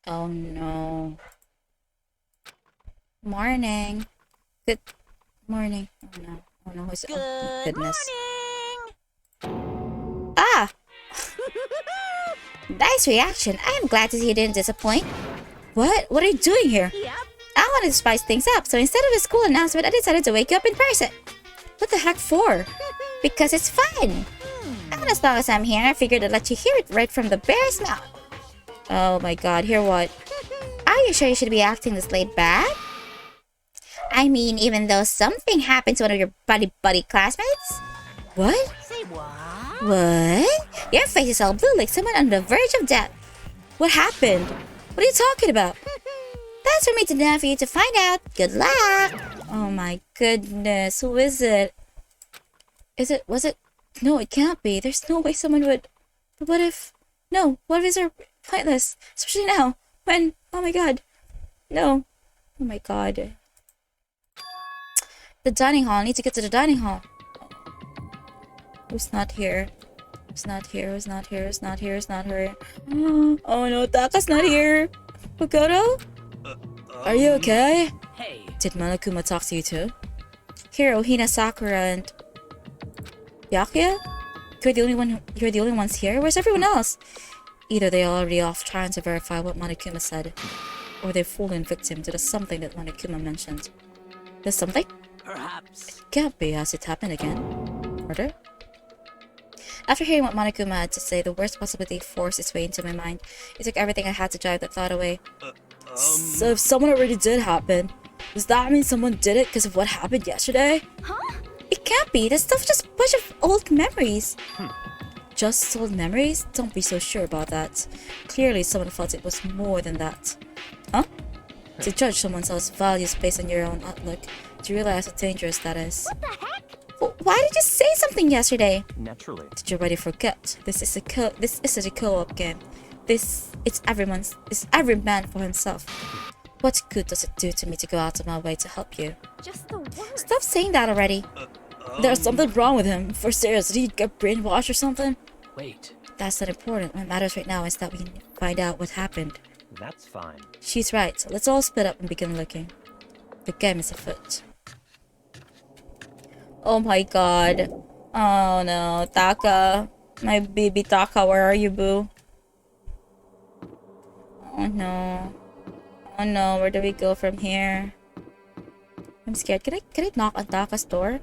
Oh no. Morning. Good morning. Oh no. Oh no. Who's... Oh my Good goodness. morning! Ah! Nice reaction. I am glad to see you didn't disappoint. What? What are you doing here? Yep. I wanted to spice things up, so instead of a school announcement, I decided to wake you up in person. What the heck for? Because it's fun. And as long as I'm here, I figured I'd let you hear it right from the bear's mouth. Oh my god, hear what? Are you sure you should be acting this laid back? I mean, even though something happened to one of your buddy classmates? What? Say what? What? Your face is all blue like someone on the verge of death. What happened? What are you talking about? That's for me to know, for you to find out. Good luck! Oh my goodness, who is it? Was it? No, it can't be. There's no way someone would... But what if... No, what if they're pointless? Especially now, when... Oh my god. No. Oh my god. The dining hall. I need to get to the dining hall. Who's not here? Who's not here? Who's not here? Who's not here? Who's not here? Oh no, Taka's not here. Makoto? Are you okay? Hey. Did Monokuma talk to you too? Hiro, Hina, Sakura, and... Byakuya? You're the only ones here? Where's everyone else? Either they're already off trying to verify what Monokuma said, or they've fallen victim to the something that Monokuma mentioned. There's something? Perhaps. Can't be, as it happened again. Murder? After hearing what Monokuma had to say, the worst possibility forced its way into my mind. It took everything I had to drive that thought away. So if someone already did happen, does that mean someone did it because of what happened yesterday? Huh? It can't be. This stuff's just a bunch of old memories. Just old memories? Don't be so sure about that. Clearly someone felt it was more than that. Huh? To judge someone else's values based on your own outlook, to realize how dangerous that is. What the heck? Why did you say something yesterday? Naturally. Did you already forget? This isn't a co-op game. It's every man for himself. What good does it do to me to go out of my way to help you? Just the worst. Stop saying that already. There's something wrong with him. For serious, did he get brainwashed or something? Wait. That's not important. What matters right now is that we find out what happened. That's fine. She's right. So let's all split up and begin looking. The game is afoot. Oh my god. Oh no. Taka. My baby Taka, where are you, boo? Oh no. Oh no, where do we go from here? I'm scared. Can I knock on Taka's door?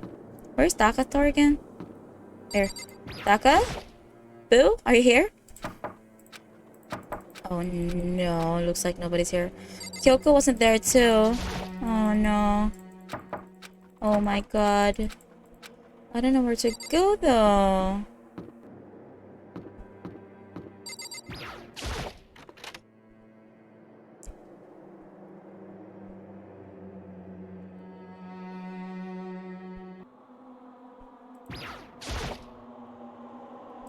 Where's Taka's door again? Here. Taka? Boo? Are you here? Oh no, looks like nobody's here. Kyoko wasn't there too. Oh no. Oh my god. I don't know where to go though.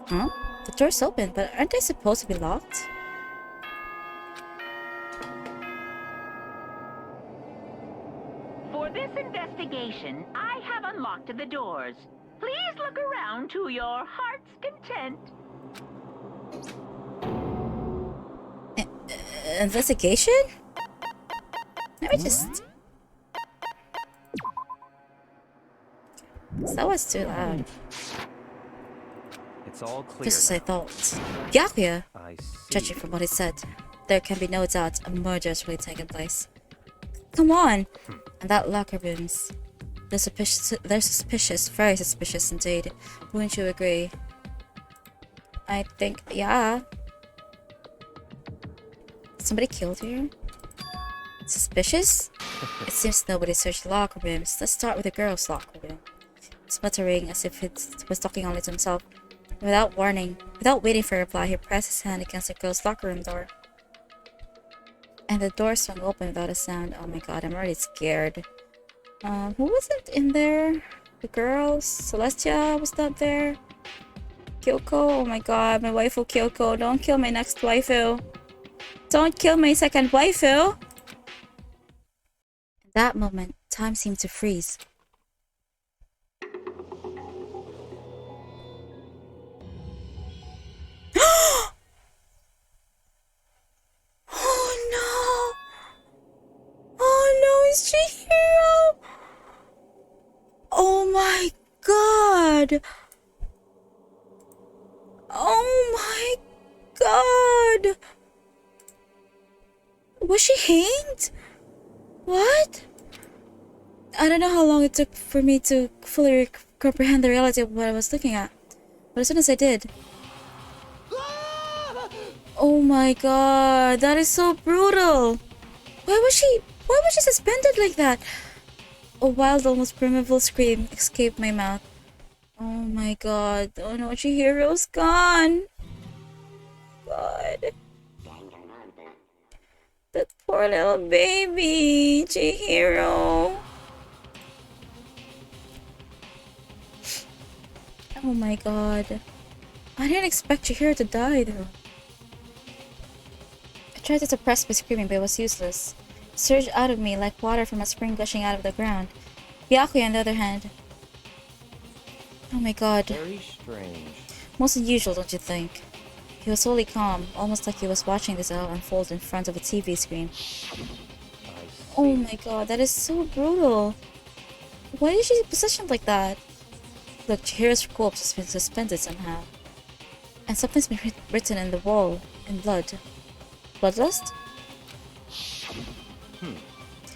Huh? The door's open, but aren't they supposed to be locked? For this investigation, I have unlocked the doors. Please look around to your heart's content. Investigation? Let me just... That was too loud. It's all clear. Just as I thought. Byakuya! I see. Judging from what it said, there can be no doubt a murder has really taken place. Come on! And that locker rooms. They're suspicious, very suspicious indeed. Wouldn't you agree? I think, yeah. Somebody killed here? Suspicious? It seems nobody searched the locker rooms. Let's start with the girl's locker room. It's muttering as if it was talking only to himself. Without warning, without waiting for a reply, he pressed his hand against the girl's locker room door. And the door swung open without a sound. Oh my god, I'm already scared. Who was it in there? The girls? Celestia was not there? Kyoko? Oh my god, my waifu Kyoko. Don't kill my next waifu. Don't kill my second waifu! In that moment, time seemed to freeze. Oh it's Chihiro! Oh my god! Oh my god! Was she hanged? What? I don't know how long it took for me to fully comprehend the reality of what I was looking at. But as soon as I did... Oh my god, that is so brutal! Why was she suspended like that? A wild, almost primeval scream escaped my mouth. Oh my god, oh no, Chihiro's gone! God. That poor little baby, Chihiro. Oh my god. I didn't expect Chihiro to die though. I tried to suppress my screaming, but it was useless. It surged out of me like water from a spring gushing out of the ground. Byakuya, on the other hand... Oh my god. Very strange. Most unusual, don't you think? He was wholly calm, almost like he was watching this all unfold in front of a TV screen. Oh my god, that is so brutal. Why is she positioned like that? Look, Chihiro's corpse has been suspended somehow. And something's been written in the wall, in blood. Bloodlust?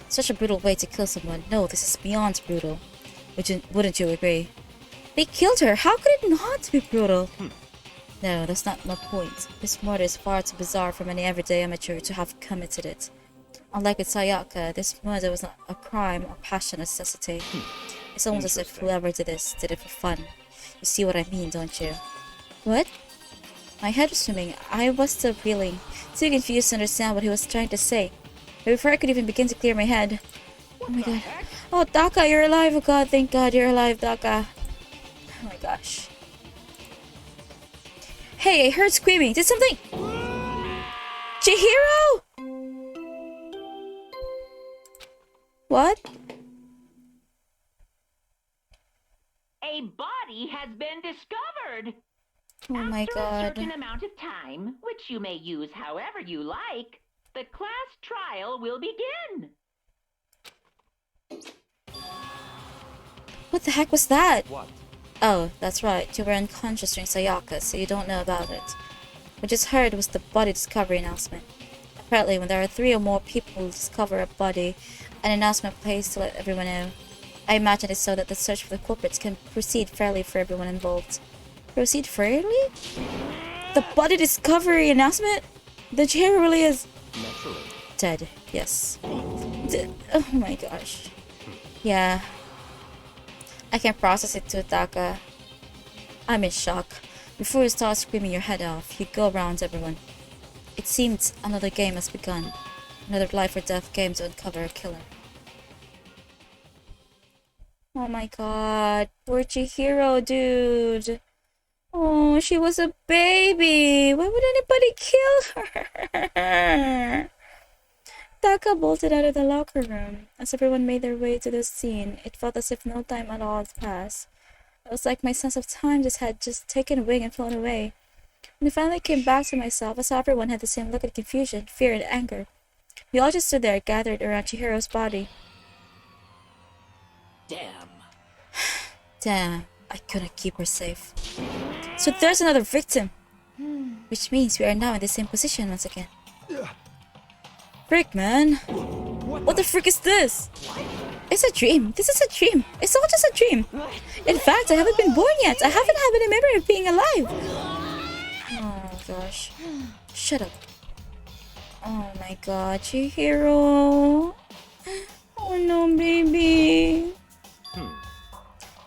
Such a brutal way to kill someone. No, this is beyond brutal. Wouldn't you agree? They killed her! How could it not be brutal? No, that's not my point. This murder is far too bizarre for any everyday amateur to have committed it. Unlike with Sayaka, this murder was not a crime or passion necessity. It's almost as if whoever did this did it for fun. You see what I mean, don't you? What? My head was swimming. I was still reeling, too confused to understand what he was trying to say. But before I could even begin to clear my head... Oh my god. Oh, Daka, you're alive! Oh god, thank god you're alive, Daka. Oh my gosh. Hey, I heard screaming. Did something... Chihiro? What? A body has been discovered. Oh my After a god. certain amount of time, which you may use however you like, the class trial will begin. What the heck was that? What? Oh, that's right. You were unconscious during Sayaka, so you don't know about it. What you just heard was the body discovery announcement. Apparently, when there are 3 or more people who discover a body, an announcement plays to let everyone know. I imagine it's so that the search for the culprits can proceed fairly for everyone involved. Proceed fairly? The body discovery announcement? The Chihiro really is... Naturally. Dead, yes. Oh my gosh. Yeah. I can't process it too, Taka. I'm in shock. Before you start screaming your head off, you go around everyone. It seems another game has begun. Another life or death game to uncover a killer. Oh my god. Poor Chihiro, dude. Oh, she was a baby. Why would anybody kill her? Taka bolted out of the locker room. As everyone made their way to the scene, it felt as if no time at all had passed. It was like my sense of time had just taken wing and flown away. When I finally came back to myself, I saw everyone had the same look of confusion, fear, and anger. We all just stood there, gathered around Chihiro's body. Damn. Damn, I couldn't keep her safe. So there's another victim! Which means we are now in the same position once again. Frick, man! What the frick is this? It's a dream. This is a dream. It's all just a dream. In fact, I haven't been born yet. I haven't had any memory of being alive. Oh gosh. Shut up. Oh my god, Chihiro. Oh no, baby.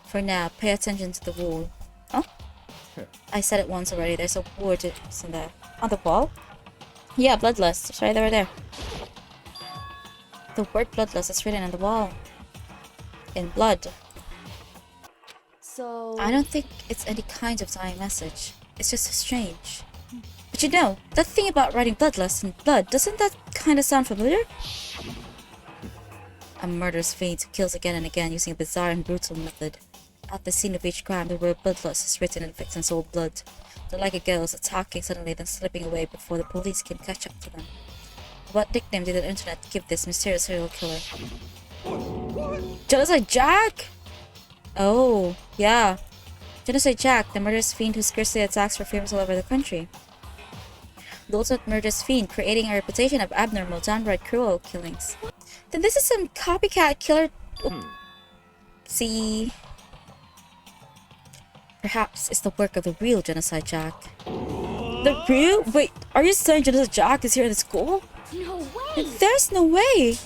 For now, pay attention to the wall. Oh? I said it once already. There's a word in there. On the wall? Yeah, bloodlust. It's right over there. The word bloodlust is written on the wall. In blood. So... I don't think it's any kind of dying message. It's just strange. But you know, that thing about writing bloodlust in blood, doesn't that kind of sound familiar? A murderous fiend who kills again and again using a bizarre and brutal method. At the scene of each crime, the word bloodlust is written in the victim's old blood. They're like a girls attacking suddenly, then slipping away before the police can catch up to them. What nickname did the internet give this mysterious serial killer? Genocide Jack? Oh, yeah. Genocide Jack, the murderous fiend who scarcely attacks for famous all over the country. The ultimate murderous fiend, creating a reputation of abnormal, downright cruel killings. Then this is some copycat killer. See, perhaps it's the work of the real Genocide Jack. The real? Wait, are you saying Genocide Jack is here in the school? No way! There's no way!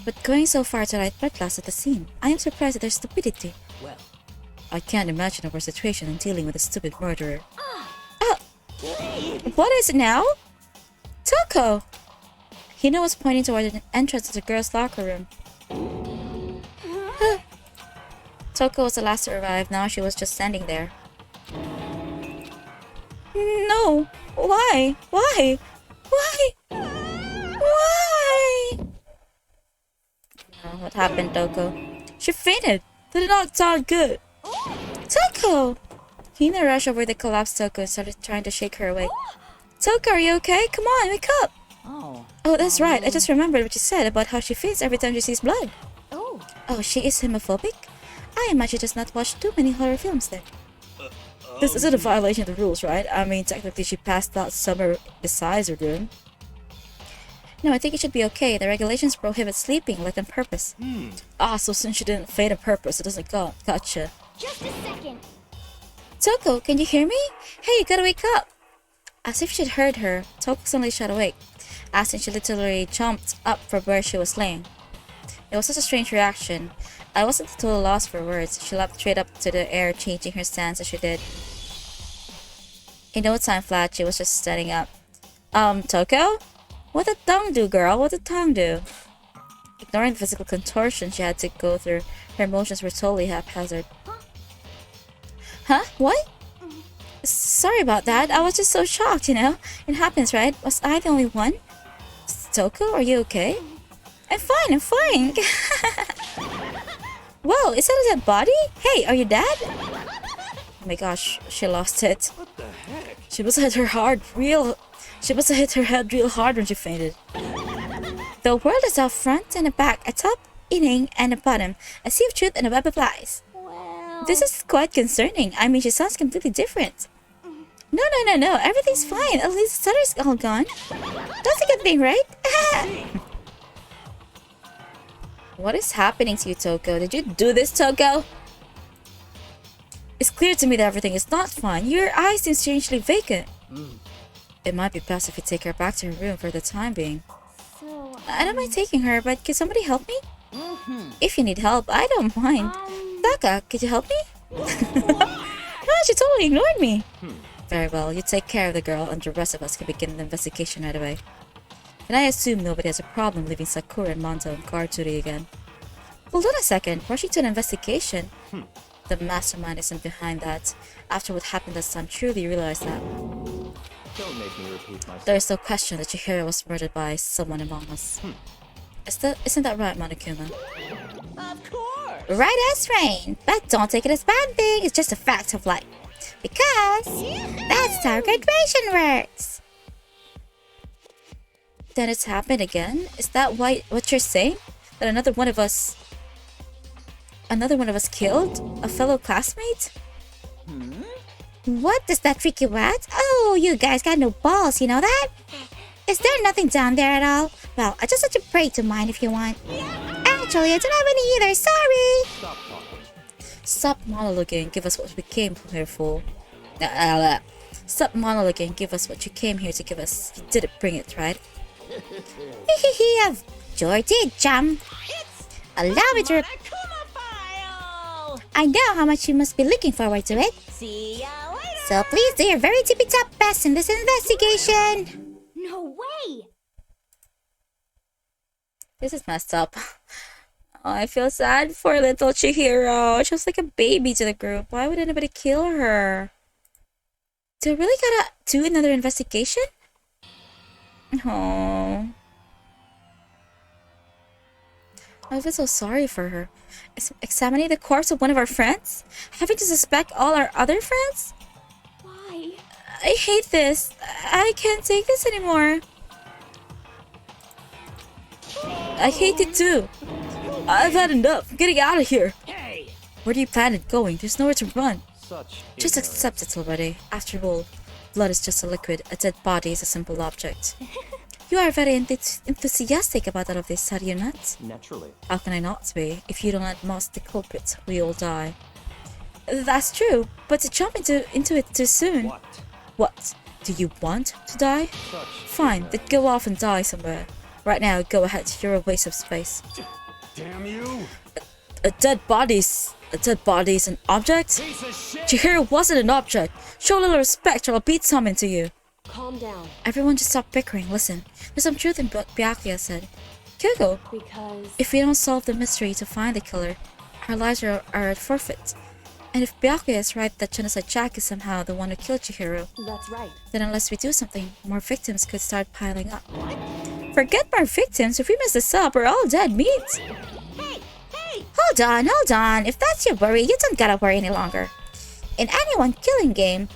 But going so far to write blood glass at the scene, I am surprised at their stupidity. Well. I can't imagine a worse situation than dealing with a stupid murderer. What is it now? Toko! Hina was pointing toward the entrance to the girls' locker room. Toko was the last to arrive. Now she was just standing there. No! Why? Why? Why? Why? Oh, what happened, Toko? She fainted! That did not sound good! Toko! Hina rushed over the collapsed Toko and started trying to shake her awake. Toko, are you okay? Come on, wake up! Oh, that's right. I just remembered what you said about how she faints every time she sees blood. Oh, she is homophobic? I imagine she does not watch too many horror films then. This isn't a violation of the rules, right? I mean, technically she passed out somewhere besides her room. No, I think it should be okay. The regulations prohibit sleeping like on purpose. So since she didn't faint on purpose, it doesn't count. Gotcha. Just a second. Toko, can you hear me? Hey, you gotta wake up! As if she'd heard her, Toko suddenly shot awake. As in, she literally jumped up from where she was laying. It was such a strange reaction. I wasn't at a total loss for words. She leapt straight up to the air, changing her stance as she did. In no time flat, she was just standing up. Toko? What did tongue do, girl? What did tongue do? Ignoring the physical contortion she had to go through, her emotions were totally haphazard. Huh? What? Sorry about that. I was just so shocked, you know? It happens, right? Was I the only one? Toko, are you okay? I'm fine. Whoa, is that a dead body? Hey, are you dead? Oh my gosh, she lost it. What the heck? She must have hit her head real hard when she fainted. The world is a front and a back, a top, inning, and a bottom, a sea of truth and a web of lies. Well. This is quite concerning. I mean, she sounds completely different. No. Everything's fine. At least the stutter's all gone. That's a good thing, right? What is happening to you, Toko? Did you do this, Toko? It's clear to me that everything is not fine. Your eyes seem strangely vacant. It might be best if you take her back to her room for the time being. So, I don't mind taking her, but can somebody help me? If you need help, I don't mind. Taka, could you help me? No, she totally ignored me. Very well, you take care of the girl and the rest of us can begin the investigation right away. And I assume nobody has a problem leaving Sakura and Monto on guard duty again. Hold on a second, rushing to an investigation? The mastermind isn't behind that. After what happened last time, truly realized that. Don't make me repeat myself. There is no question that Chihiro was murdered by someone among us. Isn't that right, Monokuma? of course. Right as rain, but don't take it as bad thing. It's just a fact of life. Because that's how graduation works. Then it's happened again? Is that what you're saying? That another one of us killed a fellow classmate? What does that freak you out? Oh, you guys got no balls, you know that? Is there nothing down there at all? Well, I just let you break to mine if you want. Actually, I don't have any either, sorry! Stop talking. Stop monologuing, give us what we came here for. Stop monologuing, give us what you came here to give us. You didn't bring it, right? Hehehe, sure did, chum. Allow me to... I know how much you must be looking forward to it. See ya later. So please do your very tippy-top best in this investigation. No way. This is messed up. Oh, I feel sad for little Chihiro. She was like a baby to the group. Why would anybody kill her? Do I really gotta do another investigation? Oh. I feel so sorry for her. Examining the corpse of one of our friends? Having to suspect all our other friends? Why? I hate this. I can't take this anymore. I hate it too. I've had enough. I'm getting out of here. Hey! Where do you plan on going? There's nowhere to run. Such Just ignorance. accept it already. After all, blood is just a liquid. A dead body is a simple object. You are very enthusiastic about all of this, are you not? Naturally. How can I not be? If you don't unmask the culprit, we all die. That's true, but to jump into it too soon. What? What? Do you want to die? Such Fine, then go off and die somewhere. Right now, go ahead. You're a waste of space. Damn you! A dead body's an object? Piece of shit! Chihiro wasn't an object. Show a little respect or I'll beat some into you. Calm down. Everyone just stop bickering. Listen, there's some truth in what Byakuya said. Kyoko, Because if we don't solve the mystery to find the killer, our lives are at forfeit. And if Byakuya is right that Genocide Jack is somehow the one who killed Chihiro, that's right. then unless we do something, more victims could start piling up. Forget more victims. If we mess this up, we're all dead meat. Hey! Hey! Hold on. If that's your worry, you don't gotta worry any longer. In any one killing game,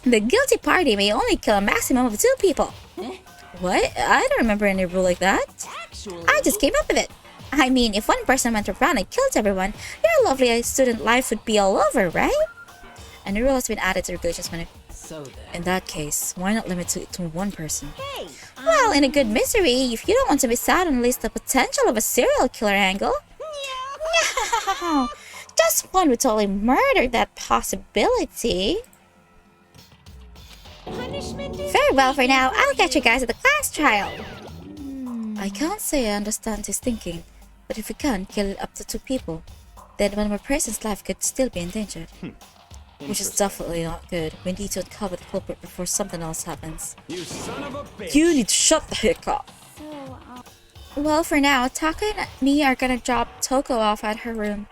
the guilty party may only kill a maximum of 2 people. What? I don't remember any rule like that. Actually, I just came up with it. I mean, if one person went around and killed everyone, your lovely student life would be all over, right? A new rule has been added to regulations when so then. in that case, why not limit it to one person? Hey! Well, in a good misery, if you don't want to miss out on at least the potential of a serial killer angle. No! Just one would totally murder that possibility. Punishment is Very well for now, I'll catch you guys at the class trial. I can't say I understand his thinking, but if we can't kill up to 2 people, then one more person's life could still be endangered. Which is definitely not good. We need to uncover the culprit before something else happens. You son of a bitch! You need to shut the heck up. so. Well, for now, Taka and me are gonna drop Toko off at her room.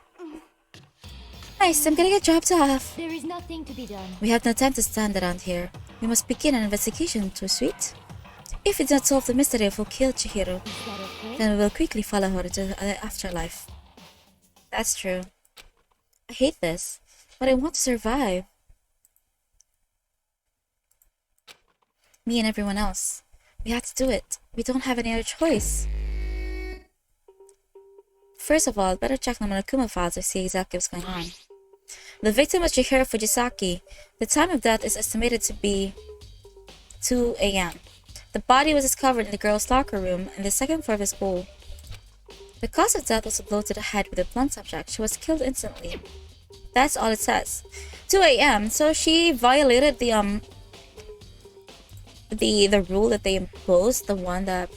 Nice, I'm gonna get dropped off. There is nothing to be done. We have no time to stand around here. We must begin an investigation, too sweet. If we don't solve the mystery of who killed Chihiro, Is that okay? then we will quickly follow her to the afterlife. That's true. I hate this, but I want to survive. Me and everyone else. We have to do it. We don't have any other choice. First of all, I'd better check the Monokuma files to see exactly what's going on. The victim was Chihiro Fujisaki. The time of death is estimated to be 2 a.m. The body was discovered in the girls' locker room in the 2nd floor of the school. The cause of death was a blow to the head with a blunt object. She was killed instantly. That's all it says. 2 a.m. So she violated the rule that they imposed, the one that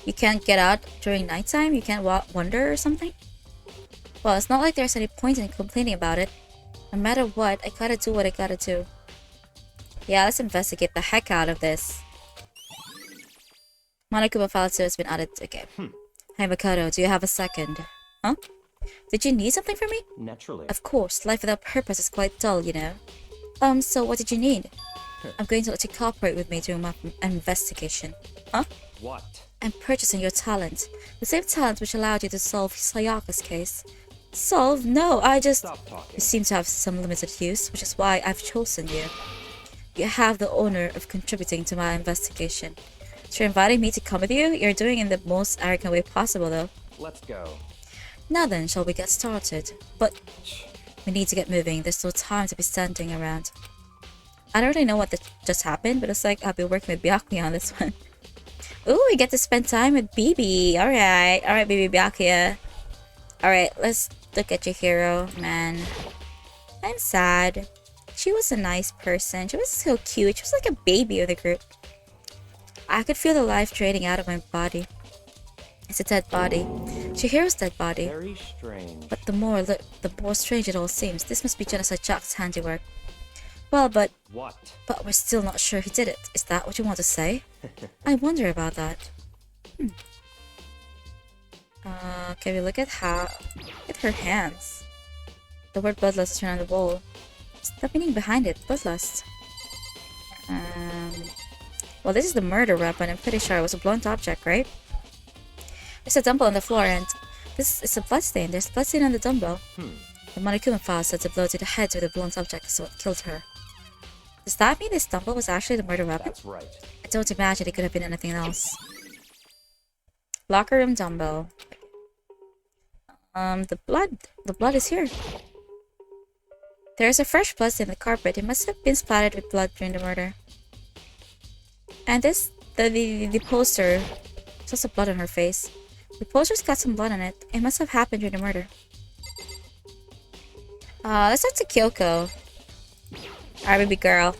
you can't get out during nighttime, you can't wander or something. Well, it's not like there's any point in complaining about it. No matter what, I gotta do what I gotta do. Yeah, let's investigate the heck out of this. Monokuma file 2 has been added. Okay. Hey Makoto, do you have a second? Huh? Did you need something from me? Naturally. Of course, life without purpose is quite dull, you know. So what did you need? I'm going to let you cooperate with me during my investigation. Huh? What? I'm purchasing your talent. The same talent which allowed you to solve Sayaka's case. Solve? No, I just... Stop talking. You seem to have some limited use, which is why I've chosen you. You have the honor of contributing to my investigation. So you're inviting me to come with you? You're doing it in the most arrogant way possible, though. Let's go. Now then, shall we get started? But we need to get moving. There's no time to be standing around. I don't really know what just happened, but it's like I've been working with Byakuya on this one. Ooh, we get to spend time with Bibi. Alright, Bibi Byakuya. Alright, let's look at your hero, man. I'm sad. She was a nice person. She was so cute. She was like a baby of the group. I could feel the life draining out of my body. It's a dead body. Chihiro's dead body. Very strange. But the more strange it all seems. This must be Genocide Jack's handiwork. Well, but What? we're still not sure he did it. Is that what you want to say? I wonder about that. Can we look at her hands? The word bloodlust is written on the wall. What's the meaning behind it? Bloodlust. Well, this is the murder weapon. I'm pretty sure it was a blunt object, right? There's a dumbbell on the floor, and this is a bloodstain. There's bloodstain on the dumbbell. The Monokuma file said the blow to the head with a blunt object is what killed her. Does that mean this dumbbell was actually the murder weapon? That's right. I don't imagine it could have been anything else. Locker room dumbbell. The blood is here. There is a fresh blood stain on the carpet. It must have been splattered with blood during the murder. And this, the poster, there's also blood on her face. The poster's got some blood on it. It must have happened during the murder. Let's talk to Kyoko. Our baby girl.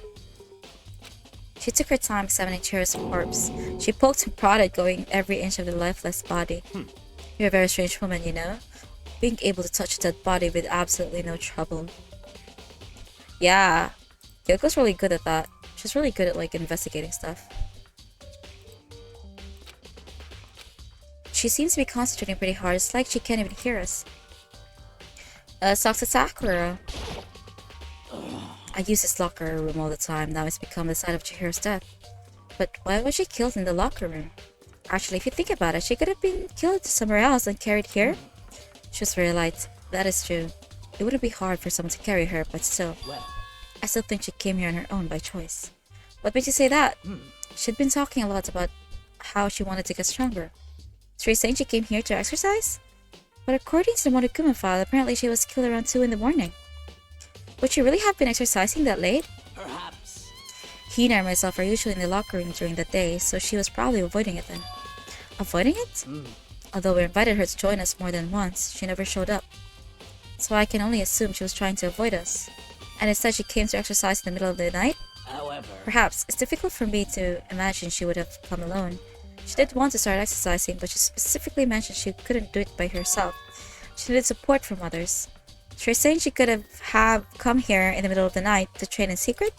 She took her time examining Chihiro's corpse. She poked and prodded, going every inch of the lifeless body. You're a very strange woman, you know? Being able to touch a dead body with absolutely no trouble. Yeah, Kyoko's really good at that. She's really good at, like, investigating stuff. She seems to be concentrating pretty hard. It's like she can't even hear us. Let's talk to Sakura. I use this locker room all the time. Now it's become the site of Chihiro's death. But why was she killed in the locker room? Actually, if you think about it, she could have been killed somewhere else and carried here. She was very light. That is true. It wouldn't be hard for someone to carry her, but still. I still think she came here on her own by choice. What makes you say that? She'd been talking a lot about how she wanted to get stronger. So you're saying she came here to exercise? But according to the Monokuma file, apparently she was killed around 2 in the morning. Would she really have been exercising that late? Perhaps. Hina and myself are usually in the locker room during the day, so she was probably avoiding it then. Avoiding it? Although we invited her to join us more than once, she never showed up. So I can only assume she was trying to avoid us. And instead she came to exercise in the middle of the night? However, Perhaps. It's difficult for me to imagine she would have come alone. She did want to start exercising, but she specifically mentioned she couldn't do it by herself. She needed support from others. So you're saying she could have come here in the middle of the night to train in secret?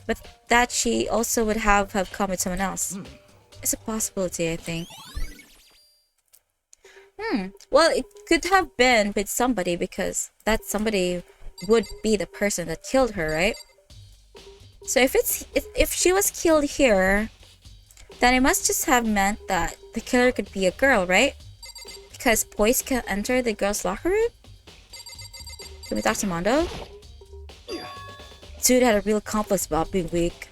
But that she also would have come with someone else. It's a possibility, I think. Well, it could have been with somebody because that somebody would be the person that killed her, right? So if she was killed here, then it must just have meant that the killer could be a girl, right? Because boys can enter the girls' locker room? Can we talk to Mondo? Dude had a real complex about being weak.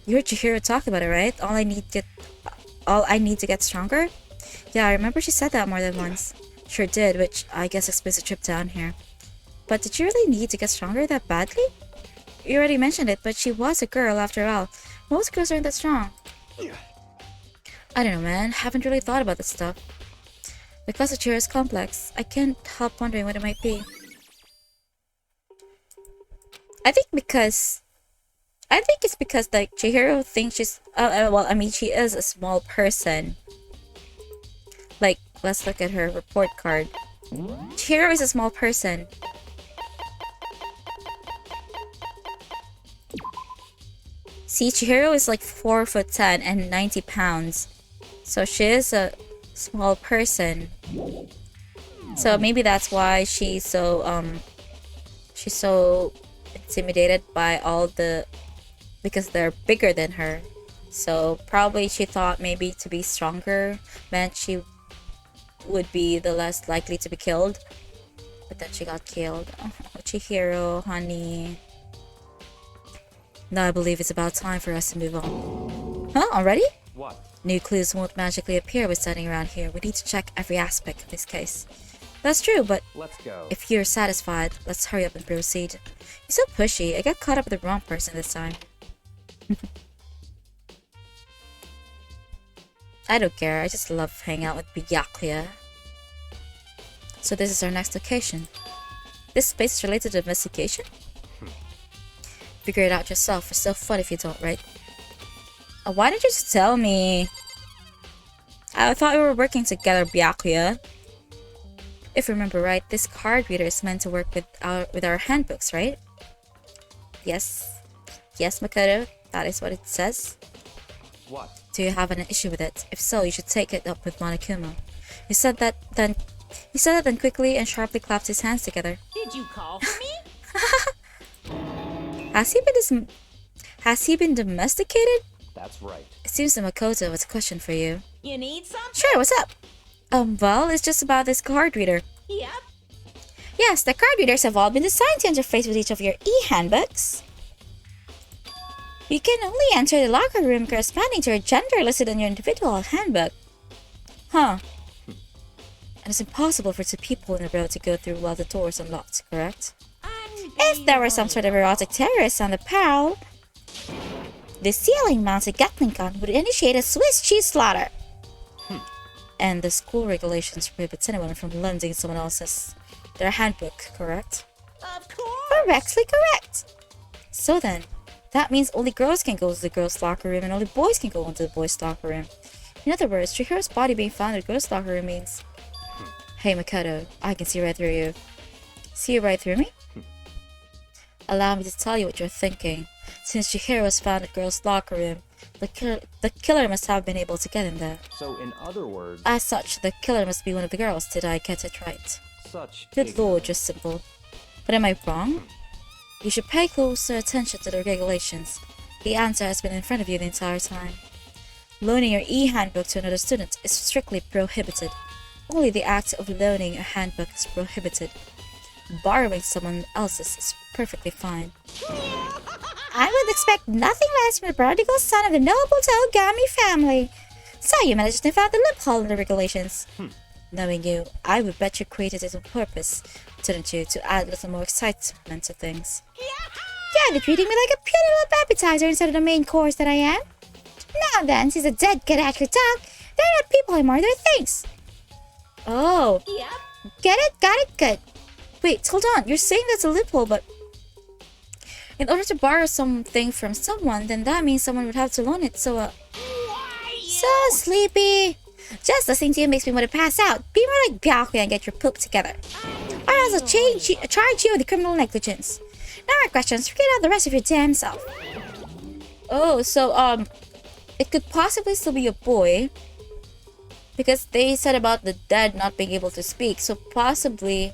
You heard Chihiro talk about it, right? All I need to get stronger? Yeah, I remember she said that more than once. Sure did, which I guess explains the trip down here. But did you really need to get stronger that badly? You already mentioned it, but she was a girl after all. Most girls aren't that strong. I don't know, man. Haven't really thought about this stuff. The cause of Chihiro's complex. I can't help wondering what it might be. I think it's because like Chihiro thinks she's well, I mean she is a small person. Like, let's look at her report card. Chihiro is a small person. See, Chihiro is like 4'10" and 90 pounds. So she is a small person. So maybe that's why she's so intimidated by all the, because they're bigger than her. So probably she thought maybe to be stronger meant she would be the less likely to be killed. But then she got killed. Oh, Chihiro, honey. Now I believe it's about time for us to move on. Huh? Already? What? New clues won't magically appear with standing around here. We need to check every aspect of this case. That's true, but Let's go. if you're satisfied, let's hurry up and proceed. You're so pushy. I got caught up with the wrong person this time. I don't care. I just love hanging out with Byakuya. So this is our next location. This space is related to investigation? Figure it out yourself. It's so fun if you don't, right? Why didn't you just tell me? I thought we were working together, Byakuya. If you remember right, this card reader is meant to work with our handbooks, right? Yes. Yes, Makoto. That is what it says. What? Do you have an issue with it? If so, you should take it up with Monokuma. He said that then quickly and sharply clapped his hands together. did you call for me? Has he been domesticated? That's right. It seems that Makoto has a question for you. You need something? Sure, what's up? Well, it's just about this card reader. Yep. Yes, the card readers have all been designed to interface with each of your e-handbooks. You can only enter the locker room corresponding to your gender listed in your individual handbook. Huh. And it's impossible for two people in a row to go through while the door is unlocked, correct? If there were some sort of erotic terrorist on the prowl, the ceiling-mounted Gatling gun would initiate a Swiss cheese slaughter. And the school regulations prohibit anyone from lending someone else's their handbook, correct? Of course. Correctly correct. So then, that means only girls can go to the girls' locker room and only boys can go into the boys' locker room. In other words, Chihiro's body being found in the girls' locker room means... Hey Makoto, I can see right through you. See right through me? Allow me to tell you what you're thinking. Since Chihiro was found in the girls' locker room, the killer must have been able to get in there. So, in other words, As such, the killer must be one of the girls. Did I get it right? such Good ignorance. lord, just simple. But am I wrong? You should pay closer attention to the regulations. The answer has been in front of you the entire time. Loaning your e-handbook to another student is strictly prohibited. Only the act of loaning a handbook is prohibited. Borrowing someone else's is perfectly fine. I would expect nothing less from the prodigal son of the noble Togami family. So you managed to find the loophole in the regulations. Knowing you, I would bet you created it on purpose, didn't you, to add a little more excitement to things. Yeah, they're treating me like a puny little appetizer instead of the main course that I am. Now then, since the dead can actually talk, they're not people anymore, they're things. Oh, Yep. get it? Got it? Good. Wait, hold on, you're saying that's a loophole, but... In order to borrow something from someone, then that means someone would have to loan it, so So sleepy! Just listening to you makes me want to pass out. Be more like Byakuya and get your poop together. Or else I'll charge you with criminal negligence. No more questions, forget out the rest of your damn self. Oh, so, it could possibly still be a boy. Because they said about the dead not being able to speak, so possibly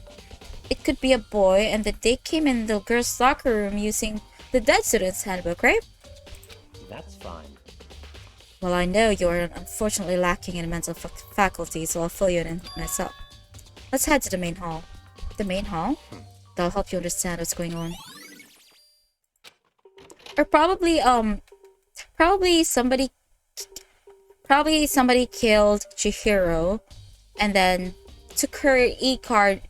it could be a boy and that they came in the girls' locker room using the dead student's handbook, right? That's fine. Well, I know you're unfortunately lacking in mental faculty, so I'll fill you in myself. Let's head to the main hall. The main hall? That'll help you understand what's going on. Or probably somebody killed Chihiro and then took her e-card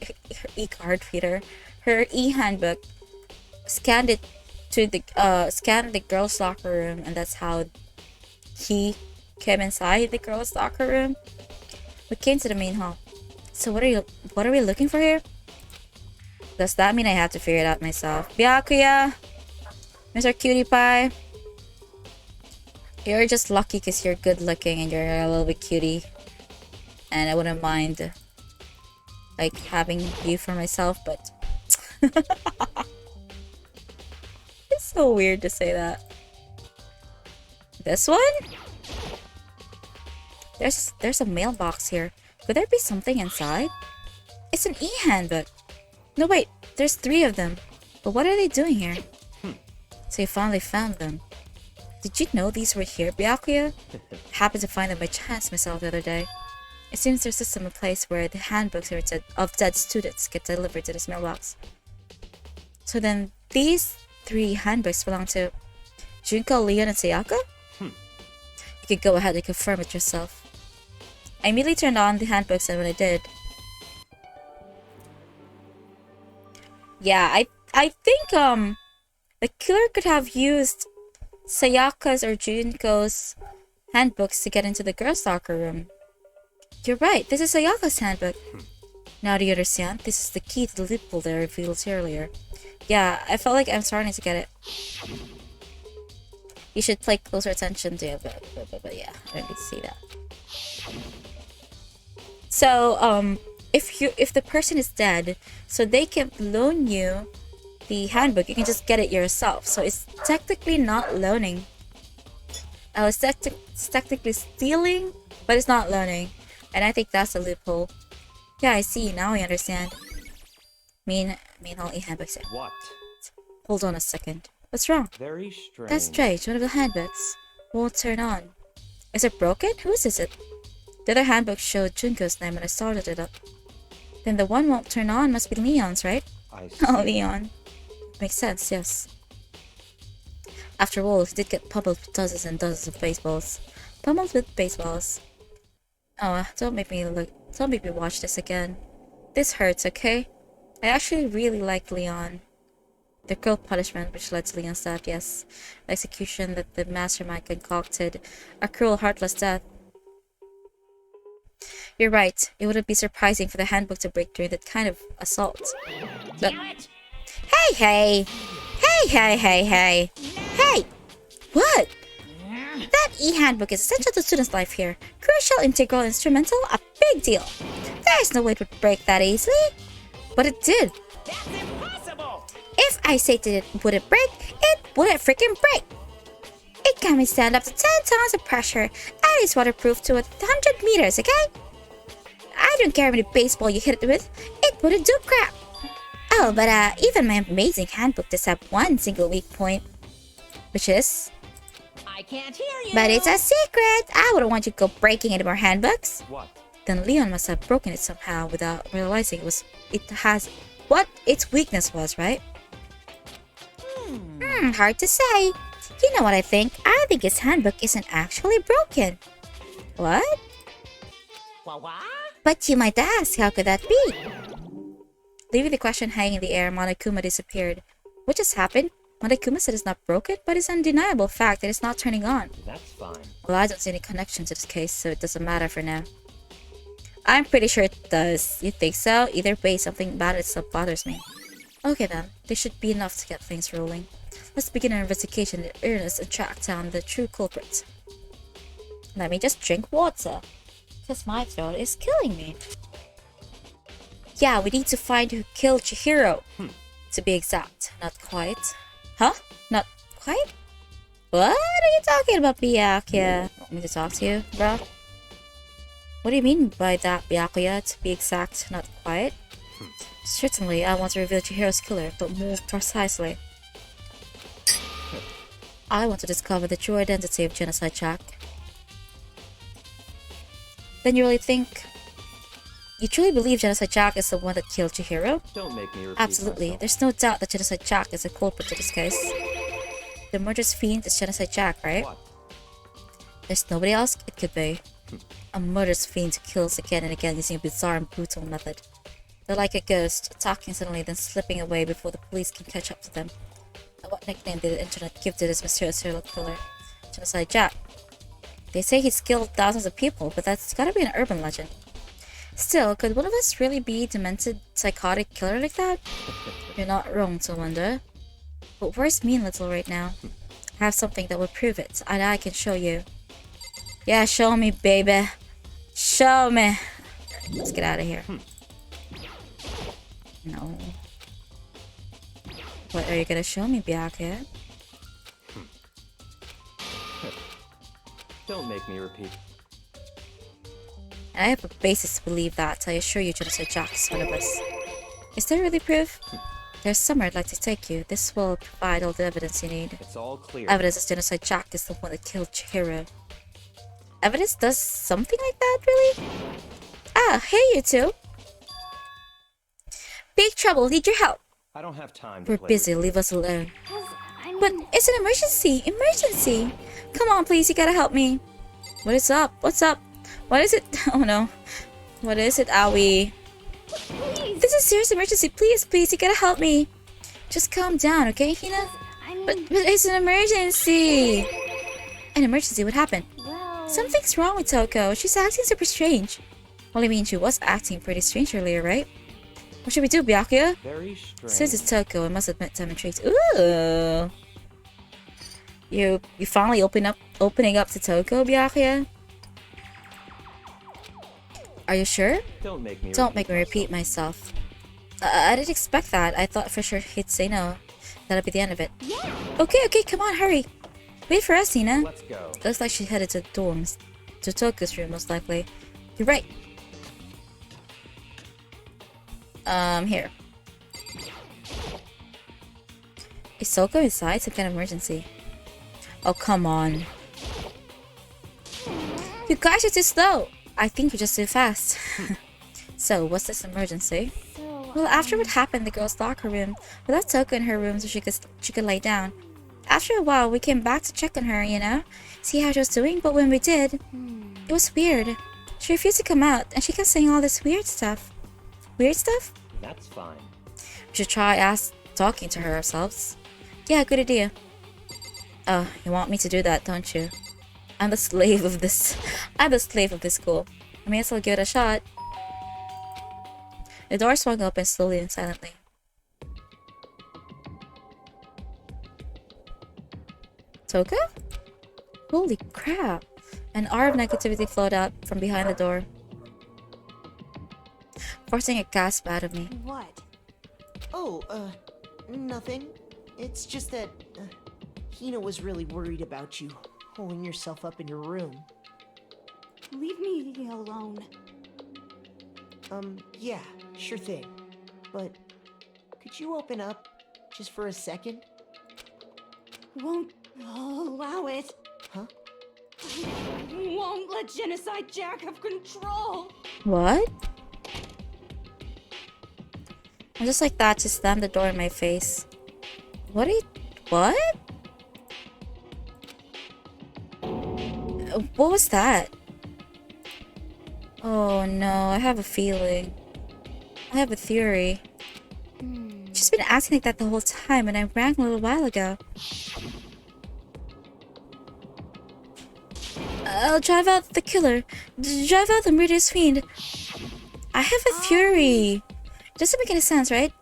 reader, her e-handbook, scanned it to the girls' locker room, and that's how he came inside the girls' locker room. We came to the main hall. So what are we looking for here? Does that mean I have to figure it out myself? Byakuya! Mr. Cutie Pie! You're just lucky because you're good looking and you're a little bit cutie. And I wouldn't mind like having you for myself, but it's so weird to say that. This one? There's a mailbox here. Could there be something inside? It's an e-handbook. No wait, there's 3 of them. But what are they doing here? So you finally found them. Did you know these were here, Byakuya? Happened to find them by chance myself the other day. It seems there's a system in place where the handbooks of dead students get delivered to this mailbox. So then, these 3 handbooks belong to Junko, Leon, and Sayaka? You could go ahead and confirm it yourself. I immediately turned on the handbooks, and when I did... Yeah, I think, the killer could have used Sayaka's or Junko's handbooks to get into the girls' locker room. You're right, this is Sayaka's handbook. Now do you understand? This is the key to the loophole that I revealed earlier. Yeah, I felt like I'm starting to get it. You should pay closer attention to it, but yeah, I don't need to see that. So, if the person is dead, so they can loan you the handbook, you can just get it yourself. So it's technically not loaning. It's technically stealing, but it's not loaning. And I think that's a loophole. Yeah, I see. Now I understand. Mean all e-handbooks. What? Hold on a second. What's wrong? Very strange. That's strange. One of the handbooks won't turn on. Is it broken? Whose is it? The other handbook showed Junko's name when I started it up. Then the one won't turn on must be Leon's, right? I see. Oh, Leon. Makes sense, yes. After all, he did get pummeled with dozens and dozens of baseballs. Pummeled with baseballs. Oh, don't make me watch this again. This hurts, okay? I actually really like Leon. The cruel punishment which led to Leon's death, yes. The execution that the mastermind concocted. A cruel, heartless death. You're right. It wouldn't be surprising for the handbook to break during that kind of assault. But, hey! Hey! What? That e-handbook is essential to students' life here. Crucial, integral, instrumental, a big deal. There's no way it would break that easily. But it did. That's impossible! If I say it wouldn't break, it wouldn't freaking break. It can withstand up to 10 tons of pressure. That is waterproof to 100 meters, okay? I don't care how many baseball you hit it with, it wouldn't do crap. Oh, but even my amazing handbook does have one single weak point. Which is? I can't hear you! But it's a secret! I wouldn't want you to go breaking any more handbooks. What? Then Leon must have broken it somehow without realizing what its weakness was, right? Hard to say. You know what I think? I think his handbook isn't actually broken. What? What? But you might ask, how could that be? Leaving the question hanging in the air, Monokuma disappeared. What just happened? Monokuma said it's not broken, but it's an undeniable fact that it's not turning on. That's fine. Well, I don't see any connection to this case, so it doesn't matter for now. I'm pretty sure it does. You think so? Either way, something about it still bothers me. Okay then, this should be enough to get things rolling. Let's begin our investigation in earnest and track down the true culprit. Let me just drink water, because my throat is killing me. Yeah, we need to find who killed Chihiro. To be exact, not quite. Huh? Not quite? What are you talking about, Byakuya? Want me to talk to you, bro? What do you mean by that, Byakuya? To be exact, not quite? Certainly, I want to reveal Chihiro's killer, but more precisely. I want to discover the true identity of Genocide Jack. Then you truly believe Genocide Jack is the one that killed Chihiro? Don't make me repeat Absolutely. myself. There's no doubt that Genocide Jack is the culprit to this case. The murderous fiend is Genocide Jack, right? What? There's nobody else it could be. A murderous fiend who kills again and again using a bizarre and brutal method. They're like a ghost, attacking suddenly then slipping away before the police can catch up to them. What nickname did the internet give to this mysterious serial killer? Genocide Jack. They say he's killed thousands of people, but that's gotta be an urban legend. Still, could one of us really be a demented, psychotic killer like that? You're not wrong to wonder. But where's Mean Little right now? I have something that will prove it, and I can show you. Yeah, show me, baby. Show me. Let's get out of here. No. What are you gonna show me, Byakuya? Don't make me repeat. I have a basis to believe that. I assure you, Genocide Jack is one of us. Is there really proof? There's somewhere I'd like to take you. This will provide all the evidence you need. It's all clear. Evidence that Genocide Jack is the one that killed Chihiro. Evidence does something like that, really? Ah, hey you two! Big trouble, need your help! I don't have time to We're play busy, with leave us alone. I mean, But it's an emergency! Emergency! Come on, please, you gotta help me. What is up? What's up? What is it? Oh no. What is it, Aoi? please. This is a serious emergency. Please, please, you gotta help me. Just calm down, okay, Hina? I mean, But it's an emergency! An emergency? What happened? well, Something's wrong with Toko. She's acting super strange. Well, I mean, she was acting pretty strange earlier, right? What should we do, Byakuya? Very strange. Since it's Toko, I must admit I'm intrigued. Ooh! You finally opening up to Toko, Byakuya? Are you sure? Don't make me repeat myself. I didn't expect that. I thought for sure he'd say no. That'll be the end of it. yeah. Okay, come on, hurry. Wait for us, Hina. Let's go. Looks like she headed to the dorms. To Toko's room, most likely. You're right. Here. Is Toko inside? Some kind of emergency. Oh, come on. You guys are too slow. I think you're just too fast. So, what's this emergency? So, Well, after what happened in the girls' locker room, we left Toko in her room so she could lay down. After After a while, we came back to check on her, you know? See how she was doing, but when we did, it was weird. She refused to come out, and she kept saying all this weird stuff. Weird stuff? That's fine. We should try talking to her ourselves. Yeah, good idea. Oh, you want me to do that, don't you? I'm the slave of this. I'm the slave of this school. I may as well give it a shot. The door swung open slowly and silently. Toka? Holy crap. An aura of negativity flowed out from behind the door, forcing a gasp out of me. What? Oh, nothing. It's just that, Hina was really worried about you, holding yourself up in your room. Leave me alone. Yeah, sure thing. But, could you open up, just for a second? Won't allow it. Huh? I won't let Genocide Jack have control. What? And just like that, just slammed the door in my face. What are you... What? What was that? Oh no, I have a feeling. I have a theory. She's been acting like that the whole time, and I rang a little while ago. I'll drive out the killer. Drive out the murderous fiend. I have a theory. It doesn't make any sense, right?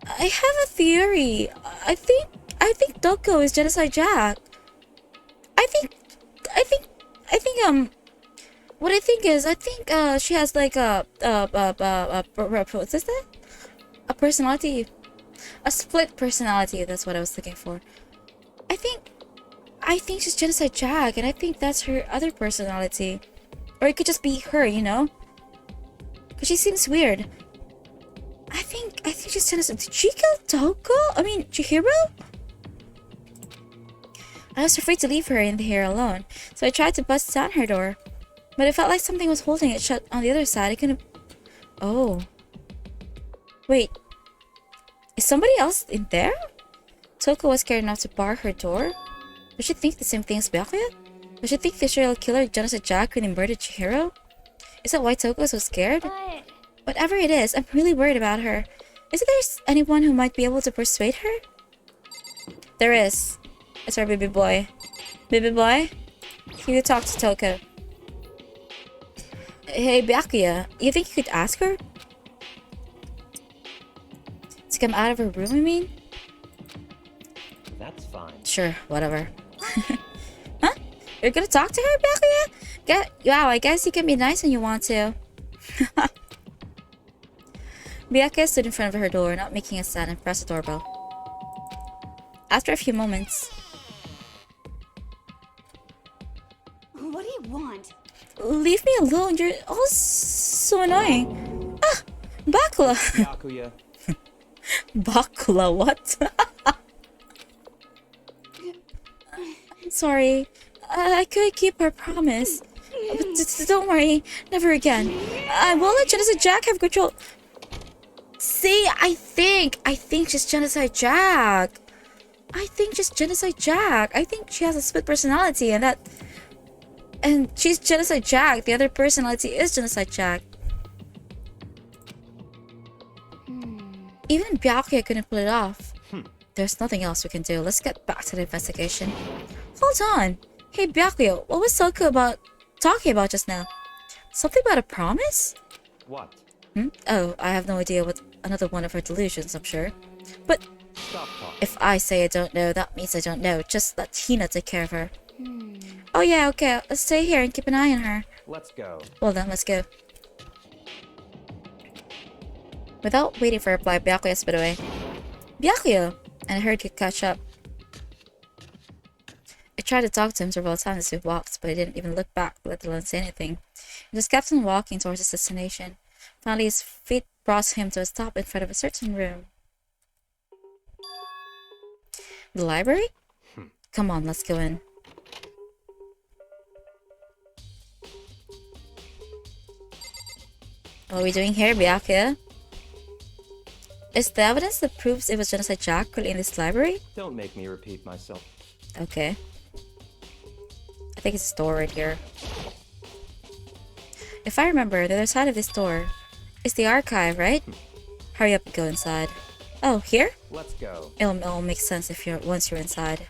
I have a theory. I think Doko is Genocide Jack. What I think is, she has like what's this? A personality, a split personality. That's what I was looking for. I think she's Genocide Jack, and I think that's her other personality, or it could just be her, you know? Cause she seems weird. I think she's Genocide. Did she kill Toko? I mean, Chihiro? I was afraid to leave her in here alone, so I tried to bust down her door. But it felt like something was holding it shut on the other side. I couldn't... Oh. Wait. Is somebody else in there? Toko was scared enough to bar her door? Does she think the same thing as Byakuya? Does she think the serial killer Genocide Jack really murdered Chihiro? Is that why Toko is so scared? But Whatever it is, I'm really worried about her. Isn't there anyone who might be able to persuade her? There is. It's our baby boy. Baby boy? You talk to Toko. Hey, Byakuya, you think you could ask her? To come out of her room, I mean? That's fine. Sure, whatever. Huh? You're gonna talk to her, Byakuya? Wow, I guess you can be nice when you want to. Byakuya stood in front of her door, not making a sound, and pressed the doorbell. After a few moments... what do you want? Leave me alone, you're all so annoying. Ah! Bakula! Byakuya. Bakula, what? Sorry. I couldn't keep our promise. But don't worry, never again. I won't let Genocide Jack have control. See, I think she's Genocide Jack. I think she's Genocide Jack. I think she has a split personality, and she's Genocide Jack. The other personality is Genocide Jack. Even Byakuya couldn't pull it off. There's nothing else we can do. Let's get back to the investigation. Hold on. Hey Byakuya, what was Toko talking about just now? Something about a promise? What? Oh, I have no idea. What another one of her delusions, I'm sure. But Stop talking. if I say I don't know, that means I don't know. Just let Hina take care of her. Oh yeah, okay. Let's stay here and keep an eye on her. Let's go. Well then, let's go. Without waiting for a reply, Byakuya sped away. Byakuya! And I heard he catch up. I tried to talk to him several times as we walked, but he didn't even look back, let alone say anything. He just kept on walking towards his destination. Finally, his feet brought him to a stop in front of a certain room. The library? Come on, let's go in. What are we doing here, Byakuya? Is the evidence that proves it was Genocide Jack really in this library? Don't make me repeat myself. Okay. I think it's a door right here. If I remember, the other side of this door is the archive, right? Hurry up and go inside. Oh, here? Let's go. It'll all make sense if once you're inside.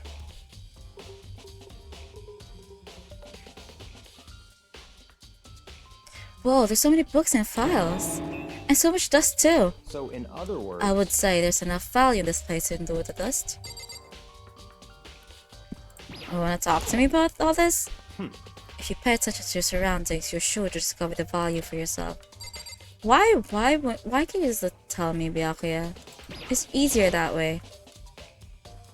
Whoa, there's so many books and files. And so much dust too. So in other words, I would say there's enough value in this place to endure the dust. You wanna talk to me about all this? If you pay attention to your surroundings, you're sure to discover the value for yourself. Why can't you just tell me, Byakuya? It's easier that way.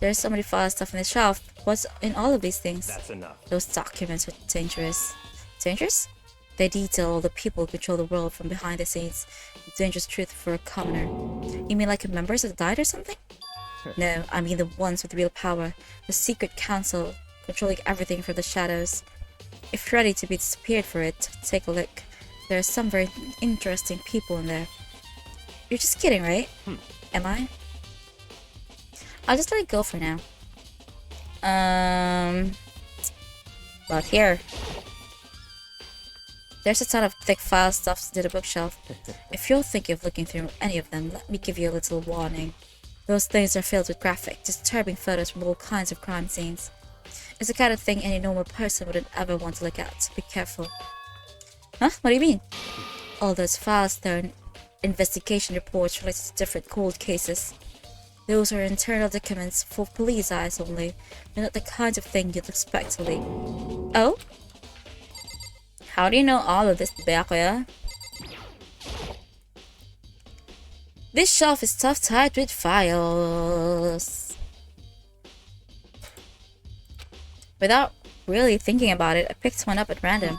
There's so many file stuff in the shelf. What's in all of these things? that's enough. Those documents are dangerous. Dangerous? They detail all the people who control the world from behind the scenes. Dangerous truth for a commoner. You mean like members that died or something? No, I mean the ones with real power. The secret council, controlling everything from the shadows. If you're ready to be disappeared for it, take a look. There are some very interesting people in there. You're just kidding, right? Am I? I'll just let it go for now. But here. There's a ton of thick file stuffed into the bookshelf. If you're thinking of looking through any of them, let me give you a little warning. Those things are filled with graphic, disturbing photos from all kinds of crime scenes. It's the kind of thing any normal person wouldn't ever want to look at, so be careful. Huh? What do you mean? All those files, they're investigation reports related to different cold cases. Those are internal documents for police eyes only. They're not the kind of thing you'd expect to leak. Oh? How do you know all of this, Byakuya? This shelf is stuffed tight with files. Without really thinking about it, I picked one up at random.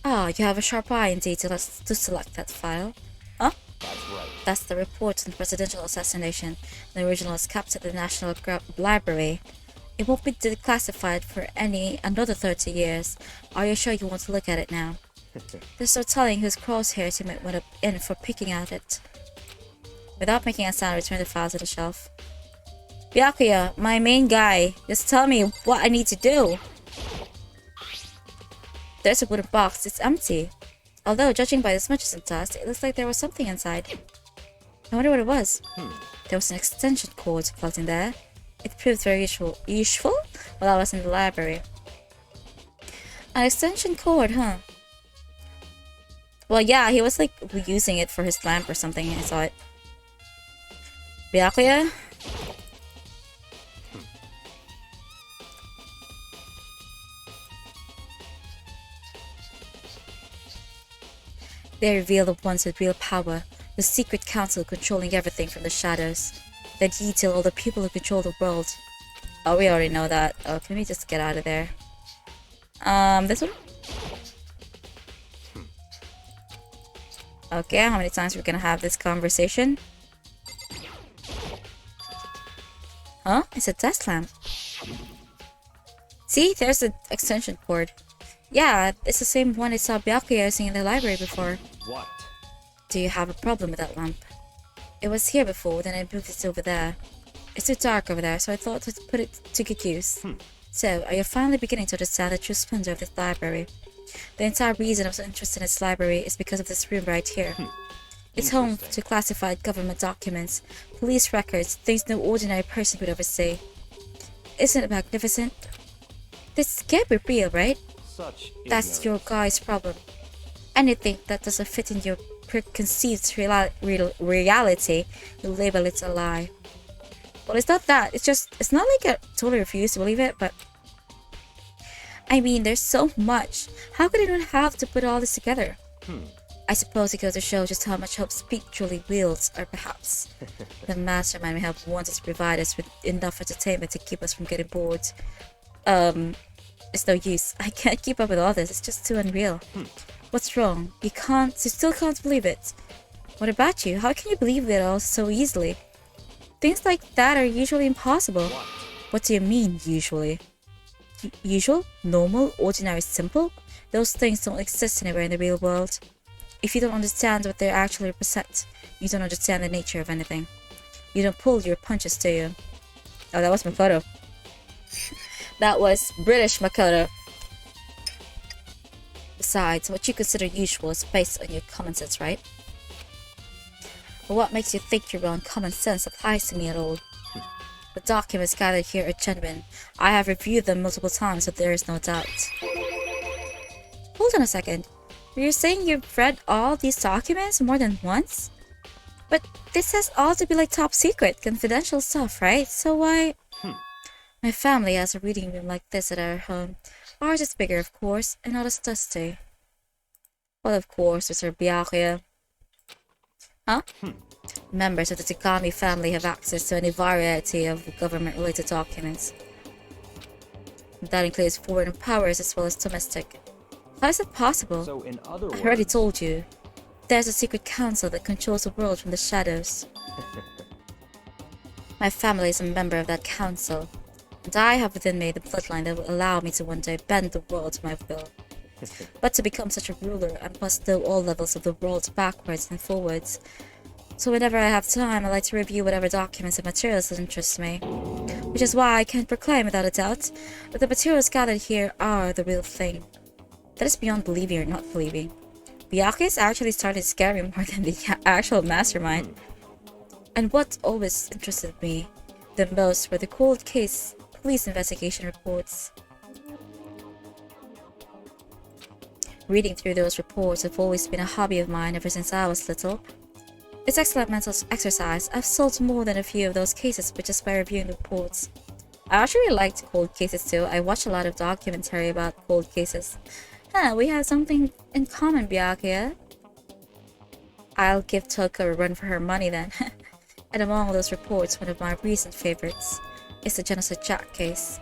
Ah, you have a sharp eye indeed to select that file. Huh? That's right. That's the report on the presidential assassination. The original is kept at the National Library. It won't be declassified for another 30 years. Are you sure you want to look at it now? There's no telling whose crosshairs you might want in for picking at it. Without making a sound, I return the files to the shelf. Byakuya, my main guy, just tell me what I need to do. There's a wooden box. It's empty. Although, judging by the smudges and dust, it looks like there was something inside. I wonder what it was. There was an extension cord plugged in there. It proved very useful while I was in the library. An extension cord, huh? Well, yeah, he was like using it for his lamp or something. I saw it. Byakuya? They reveal the ones with real power, the secret council controlling everything from the shadows. They detail all the people who control the world. Oh, we already know that. Oh, can we just get out of there? This one? Okay, how many times are we gonna have this conversation? Huh? It's a desk lamp. See, there's the extension cord. Yeah, it's the same one I saw Byakuya using in the library before. What? Do you have a problem with that lamp? It was here before, then I moved it over there. It's too dark over there, so I thought to put it to good use. So, are you finally beginning to understand the true splendor of this library? The entire reason I was interested in this library is because of this room right here. It's home to classified government documents, police records, things no ordinary person could ever see. Isn't it magnificent? This can't be real, right? Such That's your ignorance. guy's problem. Anything that doesn't fit in your preconceived reality, you label it a lie. Well, it's not that. It's not like I totally refuse to believe it, but I mean, there's so much. How could anyone have to put all this together? I suppose it goes to show just how much hope Speak truly wields, or perhaps the mastermind may have wanted to provide us with enough entertainment to keep us from getting bored. It's no use. I can't keep up with all this. It's just too unreal. What's wrong? You still can't believe it. What about you? How can you believe it all so easily? Things like that are usually impossible. What do you mean, usually? Usual? Normal? Ordinary? Simple? Those things don't exist anywhere in the real world. If you don't understand what they actually represent, you don't understand the nature of anything. You don't pull your punches, do you? Oh, that was Makoto. That was British Makoto. Besides, what you consider usual is based on your common sense, right? But what makes you think your own common sense applies to me at all? The documents gathered here are genuine. I have reviewed them multiple times, so there is no doubt. Hold on a second. You're saying you've read all these documents more than once? But this has all to be like top secret, confidential stuff, right? So why... My family has a reading room like this at our home. Ours is bigger, of course, and not as dusty. Well, of course, Mr. Byakuya. Huh? Members of the Takami family have access to any variety of government-related documents. That includes foreign powers as well as domestic. How is it possible? So in other words... I already told you. There's a secret council that controls the world from the shadows. My family is a member of that council, and I have within me the bloodline that will allow me to one day bend the world to my will. But to become such a ruler, I must know all levels of the world backwards and forwards. So whenever I have time, I like to review whatever documents and materials that interest me. Which is why I can proclaim without a doubt that the materials gathered here are the real thing. That is beyond believing or not believing. Byakuya is actually starting to scare me more than the actual mastermind. And what always interested me the most were the cold case police investigation reports. Reading through those reports have always been a hobby of mine ever since I was little. It's excellent mental exercise. I've solved more than a few of those cases just by reviewing the reports. I actually liked cold cases too. I watch a lot of documentary about cold cases. We have something in common, Byakuya. I'll give Toko a run for her money then. And among those reports, one of my recent favorites is the Genocide Jack case.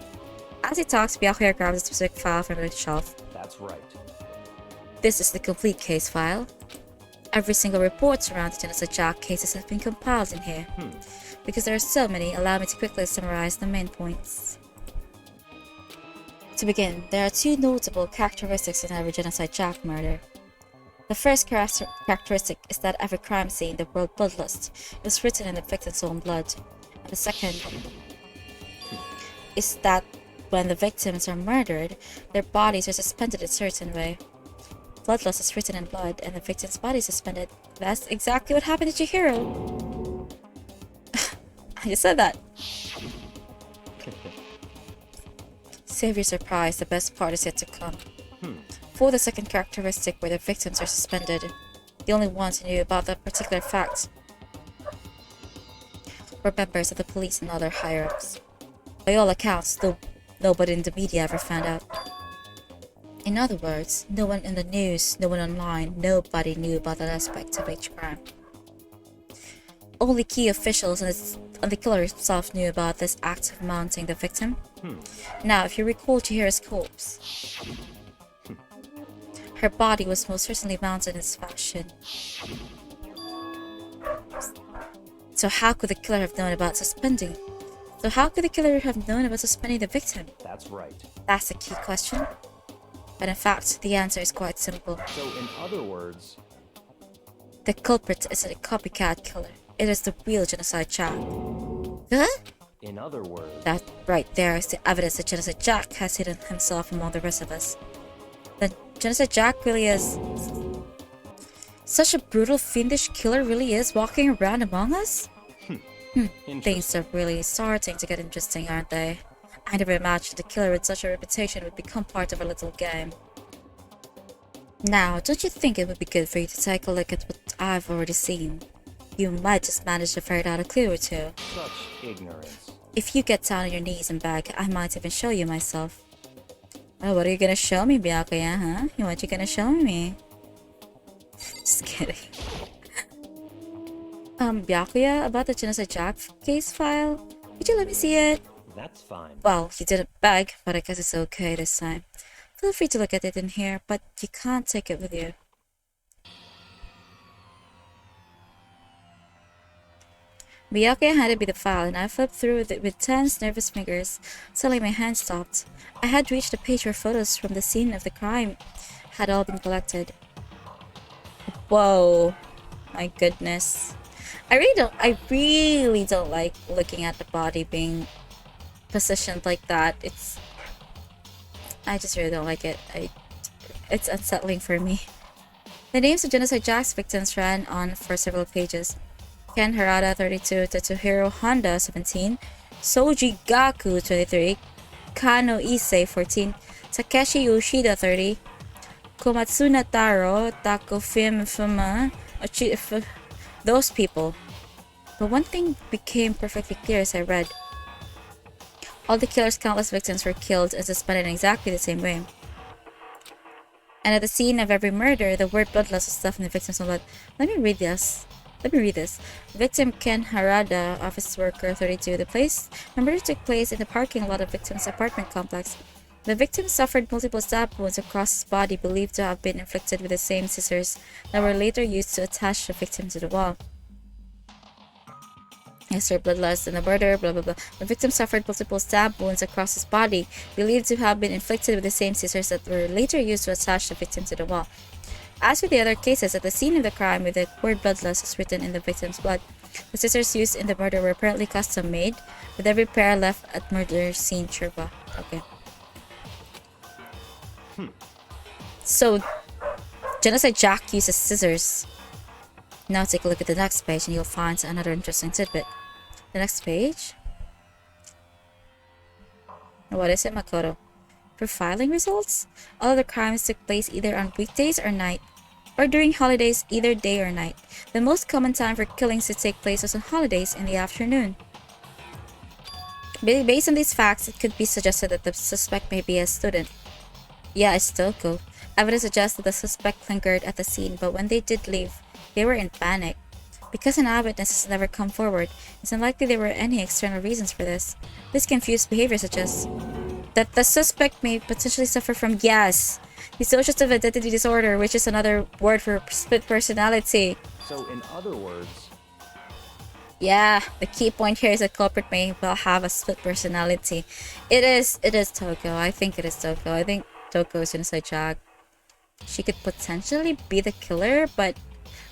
As he talks, Byakuya grabs a specific file from the shelf. That's right. This is the complete case file. Every single report surrounding the Genocide Jack cases has been compiled in here. Because there are so many, allow me to quickly summarize the main points. To begin, there are two notable characteristics in every Genocide Jack murder. The first characteristic is that every crime scene, the word bloodlust, is written in the victim's own blood. And the second is that when the victims are murdered, their bodies are suspended a certain way. Bloodlust is written in blood, and the victim's body is suspended. That's exactly what happened to Chihiro. I just said that. Save your surprise, the best part is yet to come. For the second characteristic where the victims are suspended, the only ones who knew about that particular fact were members of the police and other higher-ups. By all accounts, though nobody in the media ever found out. In other words, no one in the news, no one online, nobody knew about that aspect of each crime. Only key officials and the killer himself knew about this act of mounting the victim. Now, if you recall Chihira's corpse, her body was most certainly mounted in this fashion. So how could the killer have known about suspending? The victim? That's right. That's the key question. But in fact, the answer is quite simple. So in other words... The culprit isn't a copycat killer. It is the real Genocide Jack. Huh? In other words... That right there is the evidence that Genocide Jack has hidden himself among the rest of us. Then Genocide Jack really is... Such a brutal, fiendish killer really is walking around among us? Things are really starting to get interesting, aren't they? I never imagined a killer with such a reputation would become part of our little game. Now, don't you think it would be good for you to take a look at what I've already seen? You might just manage to ferret out a clue or two. Such ignorance. If you get down on your knees and beg, I might even show you myself. Oh, what are you gonna show me, Byakuya, huh? What you gonna show me? Just kidding. Byakuya, about the Genocide Jack case file? Could you let me see it? That's fine. Well, you didn't beg, but I guess it's okay this time. Feel free to look at it in here, but you can't take it with you. Byakuya handed me the file, and I flipped through it with tense, nervous fingers. Suddenly my hand stopped. I had reached a page where photos from the scene of the crime had all been collected. Whoa. My goodness. I really don't like looking at the body being positioned like that. I just really don't like it. It's unsettling for me. The names of Genocide Jack's victims ran on for several pages. Ken Harada, 32, Tetsuhiro Honda, 17, Soji Gaku, 23, Kano Issei, 14, Takeshi Yoshida, 30, Komatsuna Taro, Takofim Fuma, those people. But one thing became perfectly clear as I read. All the killer's countless victims were killed and suspended in exactly the same way. And at the scene of every murder, the word bloodlust was left in the victim's blood. Let me read this. Victim Ken Harada, office worker 32. The murder took place in the parking lot of victim's apartment complex. The victim suffered multiple stab wounds across his body believed to have been inflicted with the same scissors that were later used to attach the victim to the wall. Yes, sir, bloodlust and the murder, blah blah blah. The victim suffered multiple stab wounds across his body, believed to have been inflicted with the same scissors that were later used to attach the victim to the wall. As with the other cases, at the scene of the crime with the word bloodlust was written in the victim's blood, the scissors used in the murder were apparently custom made, with every pair left at murder scene. Chirpa. Okay. So, Genocide Jack uses scissors. Now take a look at the next page and you'll find another interesting tidbit. The next page? What is it, Makoto? Profiling results? All of the crimes took place either on weekdays or night, or during holidays either day or night. The most common time for killings to take place was on holidays in the afternoon. Based on these facts, it could be suggested that the suspect may be a student. Yeah, it's Toko. Evidence suggests that the suspect lingered at the scene, but when they did leave, they were in panic. Because an eyewitness has never come forward, it's unlikely there were any external reasons for this. This confused behavior suggests that the suspect may potentially suffer from dissociative identity disorder, which is another word for split personality. So, in other words, yeah, the key point here is that culprit may well have a split personality. It is Toko. I think it is Toko. I think Toko is Genocide Jack. She could potentially be the killer, but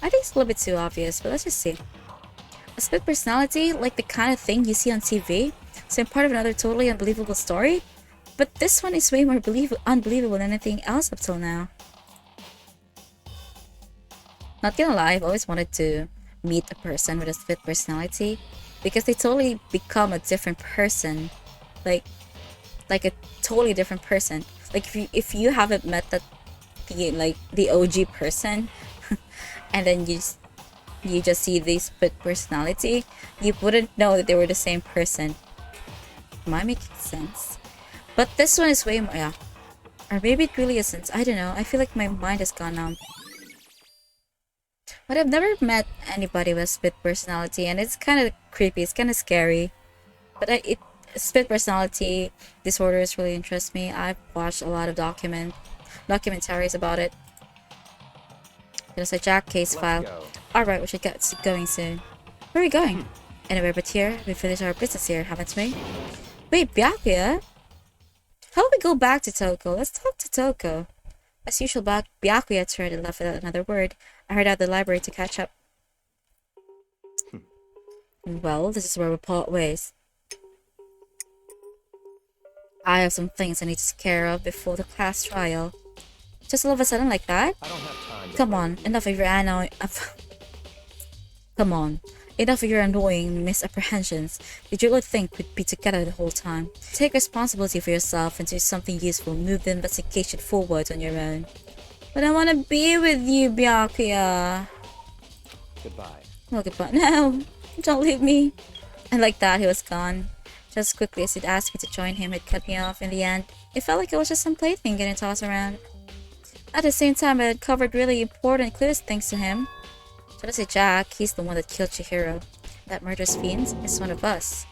I think it's a little bit too obvious, but let's just see. A split personality, like the kind of thing you see on TV, so I'm part of another totally unbelievable story, but this one is way more unbelievable than anything else up till now. Not gonna lie, I've always wanted to meet a person with a split personality, because they totally become a different person, like a totally different person. Like if you haven't met the OG person, and then you just see the split personality, you wouldn't know that they were the same person. Am I making sense? But this one is way more, yeah. Or maybe it really isn't. I don't know. I feel like my mind has gone numb. But I've never met anybody with a split personality, and it's kind of creepy. It's kind of scary. But split personality disorders really interest me. I've watched a lot of documentaries about it. There's a Jack case file. Alright, we should get going soon. Where are we going? Anywhere but here. We finished our business here, haven't we? Wait, Byakuya? How about we go back to Toko? Let's talk to Toko. As usual, Byakuya turned and left without another word. I heard out the library to catch up. Well, this is where we part ways. I have some things I need to take care of before the class trial. Just all of a sudden like that? I don't have time. Come on, enough of your Come on. Enough of your annoying misapprehensions. Did you really think we'd be together the whole time? Take responsibility for yourself and do something useful. Move the investigation forward on your own. But I want to be with you, Byakuya. Goodbye. Well, goodbye. No, don't leave me. And like that, he was gone. Just as quickly as he'd asked me to join him, it cut me off in the end. It felt like it was just some plaything getting tossed around. At the same time, I had covered really important clues thanks to him. Genocide Jack, he's the one that killed Chihiro. That murderous fiend is one of us.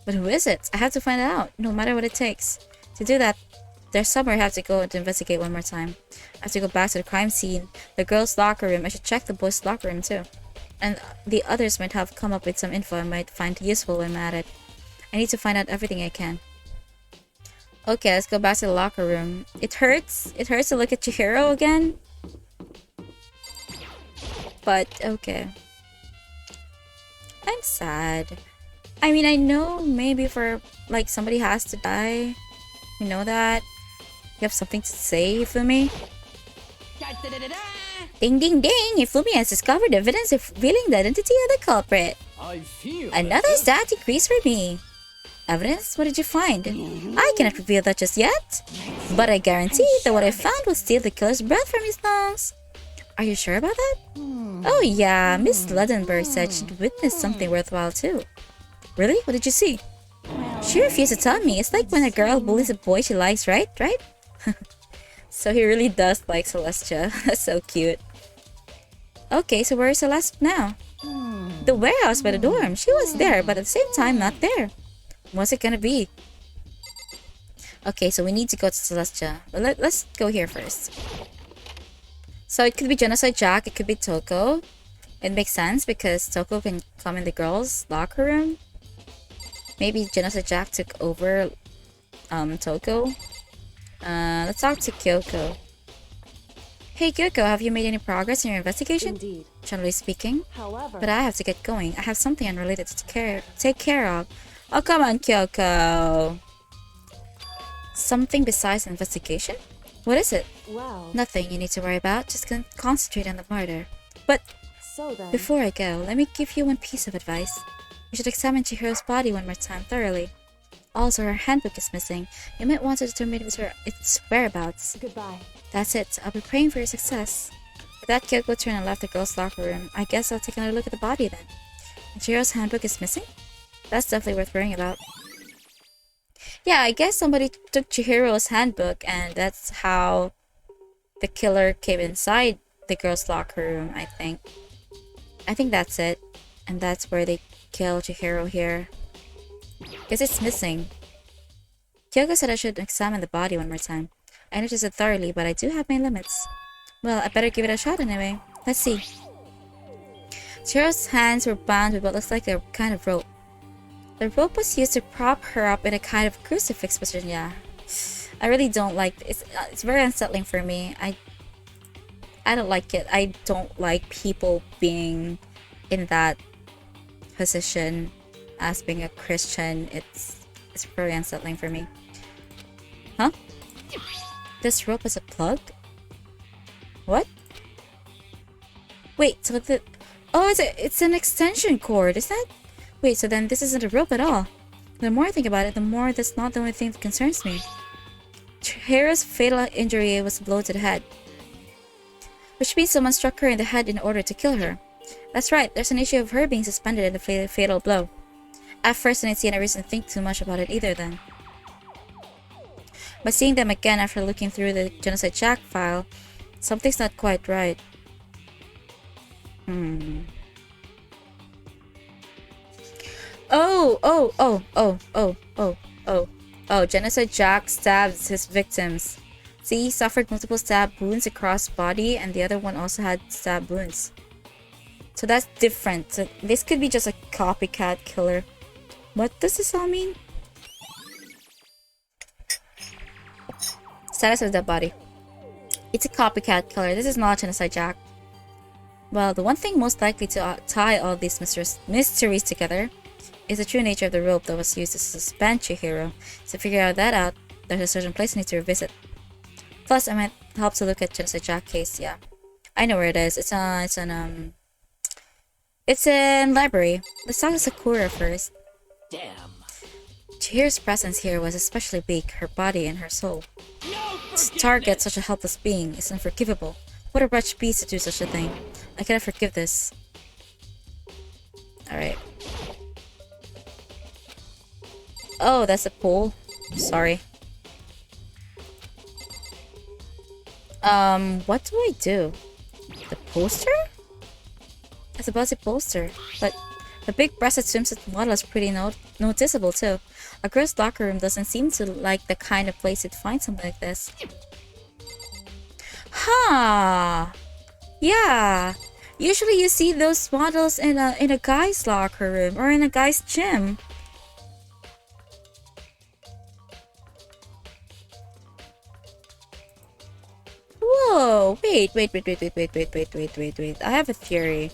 But who is it? I have to find out, no matter what it takes. To do that, there's somewhere I have to go to investigate one more time. I have to go back to the crime scene, the girls' locker room. I should check the boys' locker room too. And the others might have come up with some info I might find useful when I'm at it. I need to find out everything I can. Okay, let's go back to the locker room. It hurts. It hurts to look at Chihiro again. But, okay. I'm sad. I mean, I know maybe for like somebody has to die. You know that. You have something to say, Fumi? Da-da-da-da-da. Ding ding ding! Ifumi has discovered evidence of revealing the identity of the culprit. I feel Another stat increase for me. Evidence? What did you find? I cannot reveal that just yet. But I guarantee that what I found will steal the killer's breath from his lungs. Are you sure about that? Oh yeah, Miss Ludenberg said she'd witnessed something worthwhile too. Really? What did you see? She refused to tell me. It's like when a girl bullies a boy she likes, right? Right? So he really does like Celestia. That's so cute. Okay, so where is Celeste now? The warehouse by the dorm. She was there, but at the same time, not there. What's it gonna be? Okay, so we need to go to Celestia. But let's go here first. So it could be Genocide Jack, it could be Toko. It makes sense because Toko can come in the girls' locker room. Maybe Genocide Jack took over Toko. Let's talk to Kyoko. Hey Kyoko, have you made any progress in your investigation? Indeed. Generally speaking. However, But I have to get going. I have something unrelated to take care of. Oh, come on, Kyoko. Something besides investigation? What is it? well, Nothing you need to worry about. Just concentrate on the murder. But so then, before I go, let me give you one piece of advice. You should examine Chihiro's body one more time thoroughly. Also, her handbook is missing. You might want to determine its whereabouts. goodbye. That's it. I'll be praying for your success. With that, Kyoko turned and left the girls' locker room. I guess I'll take another look at the body then. And Chihiro's handbook is missing? That's definitely worth worrying about. Yeah, I guess somebody took Chihiro's handbook and that's how the killer came inside the girls' locker room, I think. I think that's it. And that's where they kill Chihiro here. Guess it's missing. Kyoko said I should examine the body one more time. I noticed it thoroughly, but I do have my limits. Well, I better give it a shot anyway. Let's see. Chihiro's hands were bound with what looks like a kind of rope. The rope was used to prop her up in a kind of crucifix position, yeah. I really don't like it. It's very unsettling for me. I don't like it. I don't like people being in that position as being a Christian. It's very unsettling for me. Huh? This rope is a plug? What? Wait, so it's an extension cord, is that? Wait, so then this isn't a rope at all. The more I think about it, the more that's not the only thing that concerns me. Chihiro's fatal injury was a blow to the head. Which means someone struck her in the head in order to kill her. That's right, there's an issue of her being suspended in the fatal blow. At first, I didn't see any reason to think too much about it either then. But seeing them again after looking through the Genocide Jack file, something's not quite right. Oh, Genocide Jack stabs his victims. See, he suffered multiple stab wounds across his body and the other one also had stab wounds. So that's different. So this could be just a copycat killer. What does this all mean? Status of the body. It's a copycat killer. This is not Genocide Jack. Well, the one thing most likely to tie all these mysteries together is the true nature of the rope that was used to suspend Chihiro. To figure that out, there's a certain place I need to revisit. Plus, I might help to look at Genocide Jack case. Yeah, I know where it is. It's in library. Let's talk to Sakura first. Damn. Chihiro's presence here was especially weak, her body and her soul. No To target such a helpless being is unforgivable. What a wretched beast to do such a thing. I cannot forgive this. Alright. Oh, that's a pool. Sorry. What do I do? The poster? It's a buzzy poster, but the big breasted swimsuit model is pretty noticeable too. A girl's locker room doesn't seem to like the kind of place you'd find something like this. Huh. Yeah. Usually you see those models in a guy's locker room or in a guy's gym. Whoa, wait. I have a theory.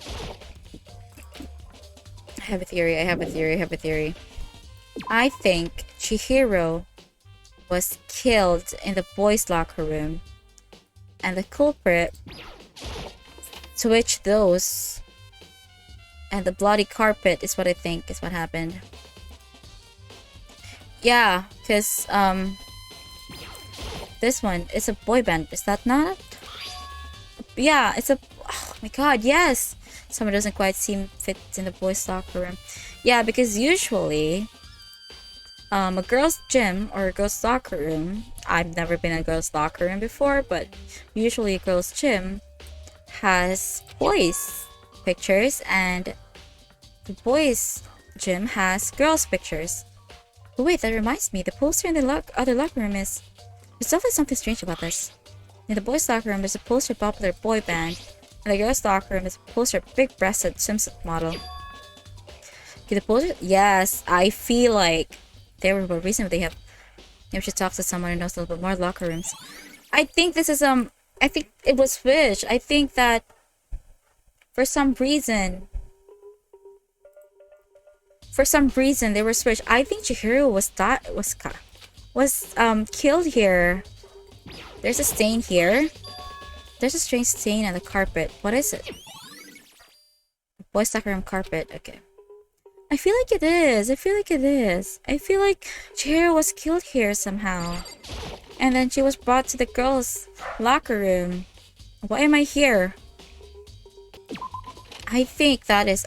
have a theory. I think Chihiro was killed in the boys' locker room, and the culprit switched those, and the bloody carpet is what I think is what happened. Yeah, because this one is a boy band, is that not? Yeah, it's a, oh my god, yes! Someone doesn't quite seem fit in the boys' locker room. Yeah, because usually a girls' gym or a girls' locker room, I've never been in a girls' locker room before, but usually a girls' gym has boys' pictures and the boys' gym has girls' pictures. But wait, that reminds me, the poster in the other locker room is... There's definitely something strange about this. In the boys' locker room, there's a poster of a popular boy band, and the girls' locker room, there's a poster of a big-breasted swimsuit model. Okay, the poster... Yes, I feel like there were a reason they have... Maybe we should talk to someone who knows a little bit more locker rooms. I think this is, I think it was switched. I think that for some reason they were switched. I think Chihiro was killed here. There's a stain here. There's a strange stain on the carpet. What is it? Boys' locker room carpet. Okay. I feel like it is. I feel like Chihiro was killed here somehow. And then she was brought to the girls' locker room. Why am I here? I think that is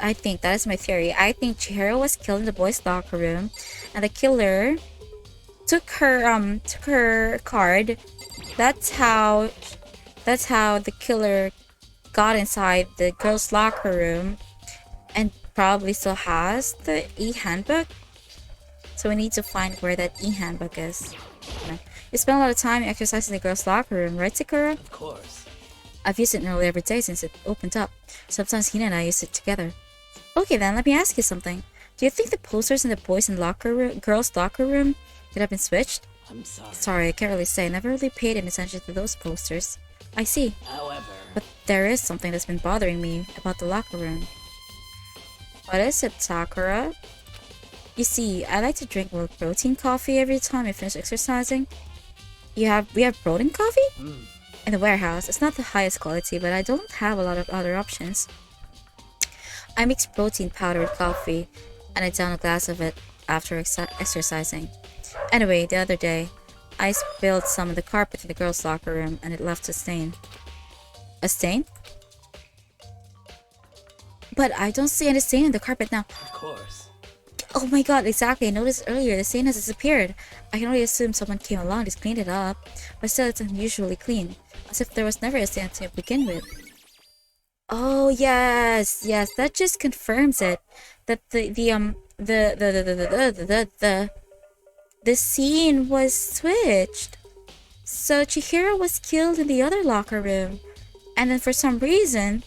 my theory. I think Chihiro was killed in the boys' locker room, and the killer took her card. That's how the killer got inside the girls' locker room, and probably still has the e-handbook. So we need to find where that e-handbook is. You spend a lot of time exercising in the girls' locker room, right, Sakura? Of course. I've used it nearly every day since it opened up. Sometimes Hina and I use it together. Okay then, let me ask you something. Do you think the posters in the girls' locker room could have been switched? I'm sorry. Sorry, I can't really say. I never really paid any attention to those posters. I see. However... But there is something that's been bothering me about the locker room. What is it, Sakura? You see, I like to drink milk protein coffee every time I finish exercising. We have protein coffee? In the warehouse. It's not the highest quality, but I don't have a lot of other options. I mix protein powder with coffee, and I down a glass of it after exercising. Anyway, the other day, I spilled some of the carpet in the girls' locker room, and it left a stain. A stain? But I don't see any stain in the carpet now. Of course. Oh my god, exactly. I noticed earlier the stain has disappeared. I can only assume someone came along and just cleaned it up, but still it's unusually clean, as if there was never a stain to begin with. Oh yes, that just confirms it. That the scene was switched. So Chihiro was killed in the other locker room, and then for some reason,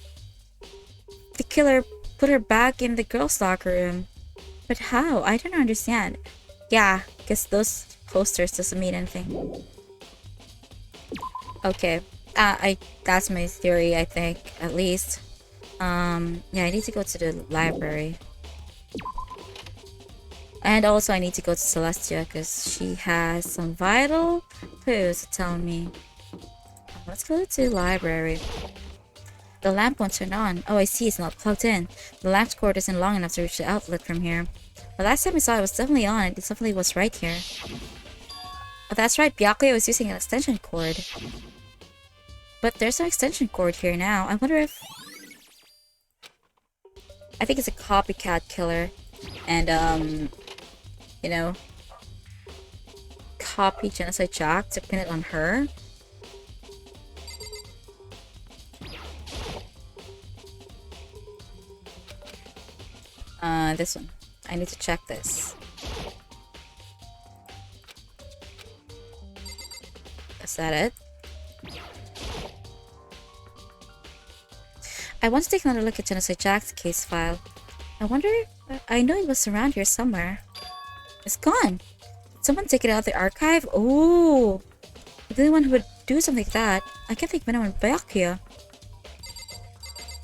the killer put her back in the girls' locker room. But how? I don't understand. Yeah, guess those posters doesn't mean anything. Okay, that's my theory, I think, at least. Yeah, I need to go to the library. And also I need to go to Celestia because she has some vital clues to tell me. Let's go to the library. The lamp won't turn on. Oh, I see, it's not plugged in. The lamp's cord isn't long enough to reach the outlet from here. The last time I saw it was definitely on. It definitely was right here. Oh, that's right, Byakuya was using an extension cord. But there's no extension cord here now. I wonder if... I think it's a copycat killer. And, you know... copy Genocide Jack to pin it on her. This one. I need to check this. Is that it? I want to take another look at Genocide Jack's case file. I wonder... I know it was around here somewhere. It's gone! Did someone take it out of the archive? Oh! The only one who would do something like that. I can't think of anyone. Byakuya.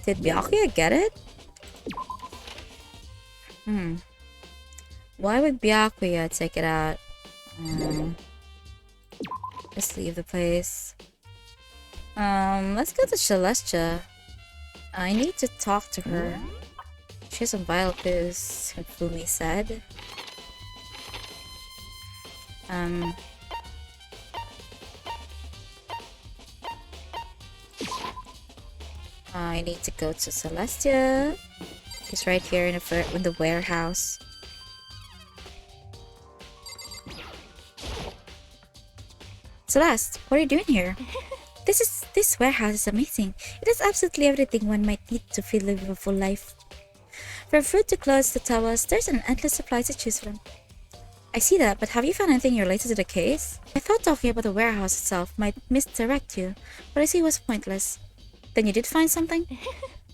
Did Byakuya get it? Why would Byakuya take it out? Let's leave the place. Let's go to Celestia. I need to talk to her. She has some vital clues, Fumi said. I need to go to Celestia. She's right here in the warehouse. Celeste, what are you doing here? This warehouse is amazing. It has absolutely everything one might need to feel live a full life. From food to clothes to towels, there's an endless supply to choose from. I see that, but have you found anything related to the case? I thought talking about the warehouse itself might misdirect you, but I see it was pointless. Then you did find something?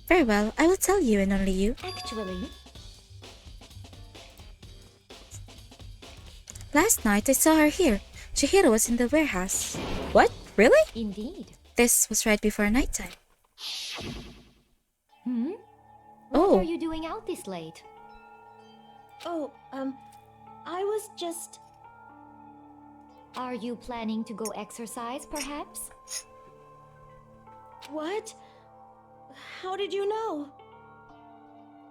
Very well, I will tell you and only you. Actually, Last night I saw her here. Chihiro was in the warehouse. What? Really? indeed. This was right before nighttime. What Oh. are you doing out this late? Oh, I was just... Are you planning to go exercise, perhaps? What? How did you know?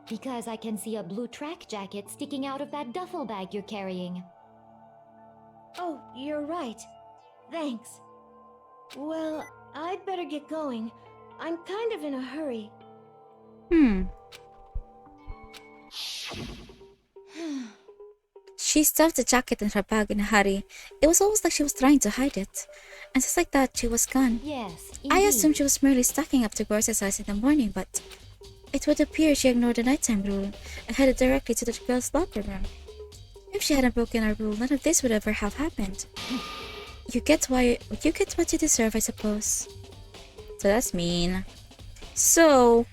Because I can see a blue track jacket sticking out of that duffel bag you're carrying. Oh, you're right. Thanks. Well, I'd better get going. I'm kind of in a hurry. She stuffed the jacket in her bag in a hurry. It was almost like she was trying to hide it. And just like that, she was gone. Yes, I indeed. assumed she was merely stocking up to go exercise in the morning, but it would appear she ignored the nighttime rule and headed directly to the girls' locker room. If she hadn't broken our rule, none of this would ever have happened. You get what you deserve, I suppose. So that's mean. So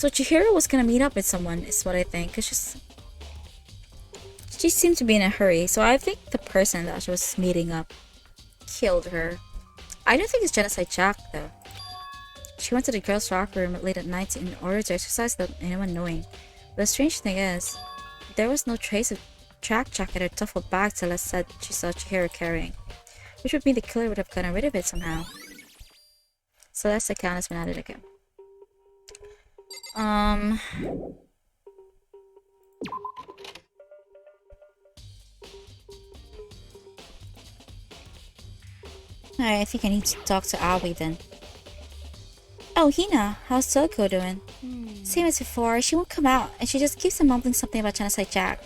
Chihiro was gonna meet up with someone, is what I think. Cause she seemed to be in a hurry, so I think the person that she was meeting up killed her. I don't think it's Genocide Jack though. She went to the girls' locker room late at night in order to exercise without anyone knowing. But the strange thing is, there was no trace of track jacket or duffel bag Celeste said she saw Chihiro carrying, which would mean the killer would have gotten rid of it somehow. Celeste's account has been added again. Alright, I think I need to talk to Aoi then. Oh, Hina, how's Toko doing? Same as before, she won't come out, and she just keeps on mumbling something about Genocide Jack.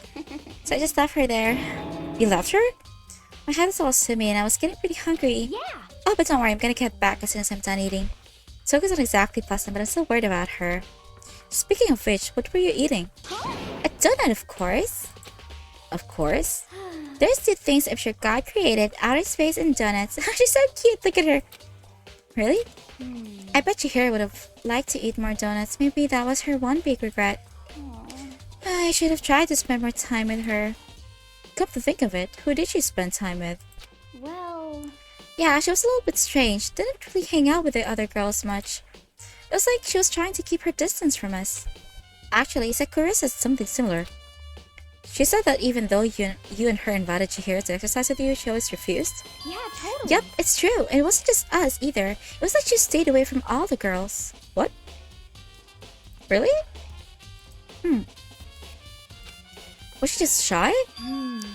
So I just left her there. You left her? My head is all swimming and I was getting pretty hungry. Yeah. Oh, but don't worry, I'm gonna get back as soon as I'm done eating. Toko's not exactly pleasant, but I'm still worried about her. Speaking of which, what were you eating? A donut, of course. Of course. There's two things I'm sure God created, outer space and donuts. She's so cute, look at her. Really? I bet Chihiro would have liked to eat more donuts. Maybe that was her one big regret. I should have tried to spend more time with her. Come to think of it, who did she spend time with? Well, Yeah, she was a little bit strange. Didn't really hang out with the other girls much. It was like she was trying to keep her distance from us. Actually, Sakura said something similar. She said that even though you and her invited Chihiro to exercise with you, she always refused. yeah, totally. Yep, it's true. And it wasn't just us either. It was like she stayed away from all the girls. What? Really? Was she just shy?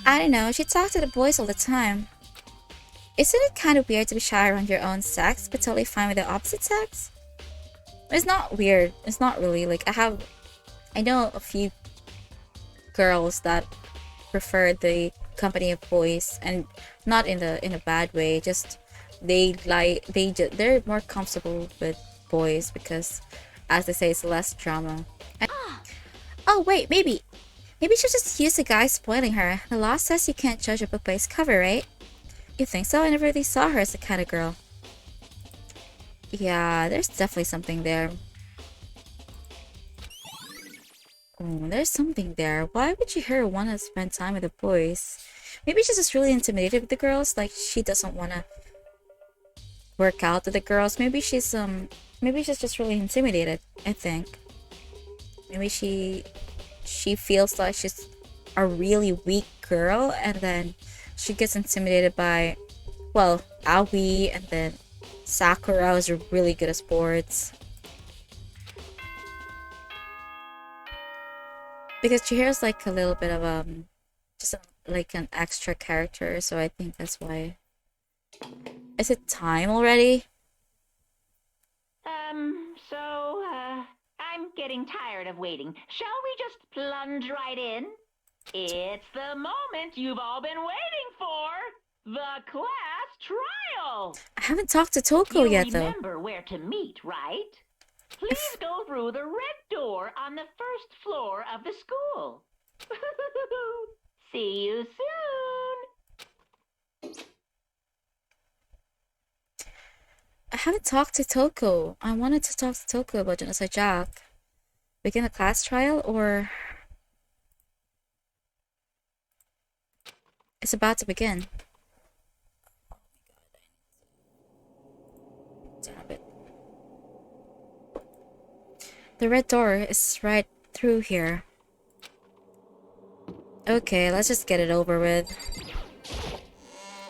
I don't know. She talked to the boys all the time. Isn't it kind of weird to be shy around your own sex, but totally fine with the opposite sex? It's not weird. It's not really. Like, I know a few girls that prefer the company of boys, and not in a bad way. Just they're more comfortable with boys because, as they say, it's less drama. Oh wait, maybe she's just used to guys spoiling her. The law says you can't judge a book by its cover, right? You think so? I never really saw her as the kind of girl. Yeah, there's definitely something there. Oh, there's something there. Why would Chihiro want to spend time with the boys? Maybe she's just really intimidated with the girls. Like, she doesn't want to work out with the girls. Maybe she's just really intimidated, I think. Maybe she feels like she's a really weak girl, and then she gets intimidated by, well, Aoi, and then Sakura is really good at sports. Because Chihiro's like a little bit of just like an extra character, so I think that's why. Is it time already? I'm getting tired of waiting. Shall we just plunge right in? It's the moment you've all been waiting for. The class trial. I haven't talked to Toko You yet, though. remember where to meet, right? Please go through the red door on the first floor of the school. See you soon. I haven't talked to Toko. I wanted to talk to Toko about Genocide Jack. Begin a class trial, or it's about to begin. Damn it. The red door is right through here. Okay, let's just get it over with.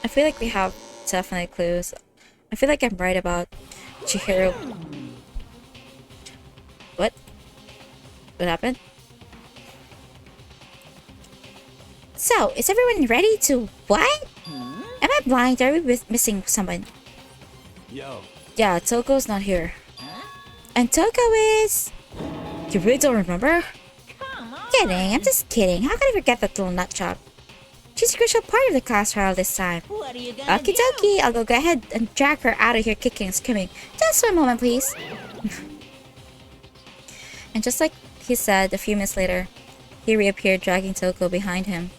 I feel like we have definite clues. I feel like I'm right about Chihiro. What? What happened? So, is everyone ready to what? Am I blind? Are we missing someone? Yo. Yeah, Toko's not here. And Toko is... You really don't remember? Kidding, I'm just kidding. How could I forget that little nutjob? She's a crucial part of the class trial this time. What are you gonna Okie dokie, I'll go ahead and drag her out of here kicking and screaming. Just for a moment, please. And just like he said, a few minutes later, he reappeared dragging Toko behind him.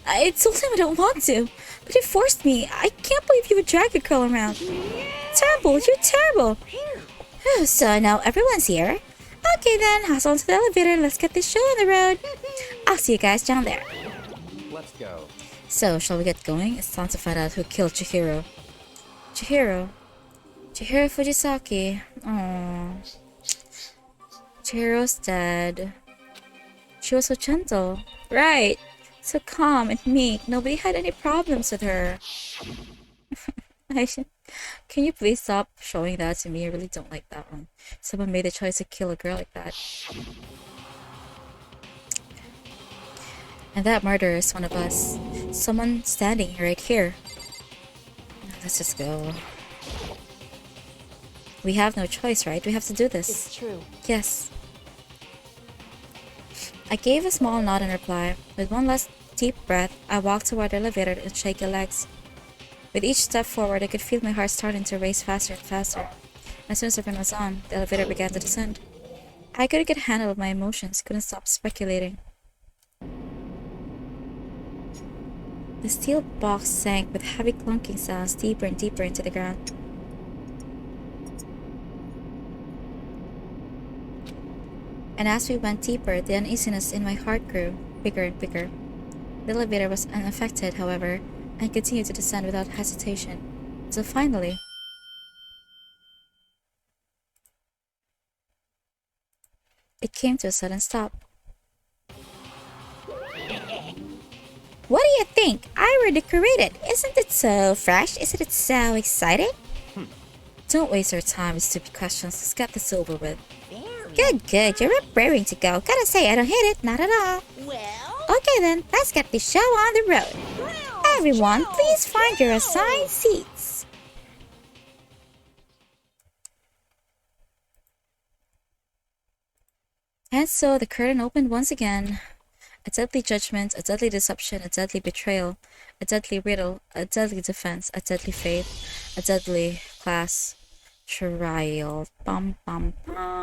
I told him I don't want to, but he forced me. I can't believe you would drag a girl around. Terrible, you're terrible. So now everyone's here. Okay then, hustle into the elevator and let's get this show on the road. I'll see you guys down there. Let's go. So, shall we get going? It's time to find out who killed Chihiro. Chihiro Fujisaki. Aww. Chihiro's dead. She was so gentle. Right. So calm and meek. Nobody had any problems with her. Can you please stop showing that to me? I really don't like that one. Someone made the choice to kill a girl like that. And that murderer is one of us. Someone standing right here. Let's just go. We have no choice, right? We have to do this. It's true. Yes. I gave a small nod in reply. With one last deep breath, I walked toward the elevator with shaky legs. With each step forward, I could feel my heart starting to race faster and faster. As soon as everyone was on, the elevator began to descend. I couldn't get a handle of my emotions, couldn't stop speculating. The steel box sank with heavy clunking sounds deeper and deeper into the ground. And as we went deeper, the uneasiness in my heart grew bigger and bigger. The elevator was unaffected, however, and continued to descend without hesitation, until finally... it came to a sudden stop. What do you think? I redecorated. Isn't it so fresh? Isn't it so exciting? Don't waste our time with stupid questions. Let's get this over with. Good. You're raring to go. Gotta say, I don't hate it. Not at all. Well, Okay then, let's get this show on the road. Everyone, please find your assigned seats. And so the curtain opened once again. A deadly judgment, a deadly deception, a deadly betrayal, a deadly riddle, a deadly defense, a deadly faith, a deadly class trial. Bum bum bum.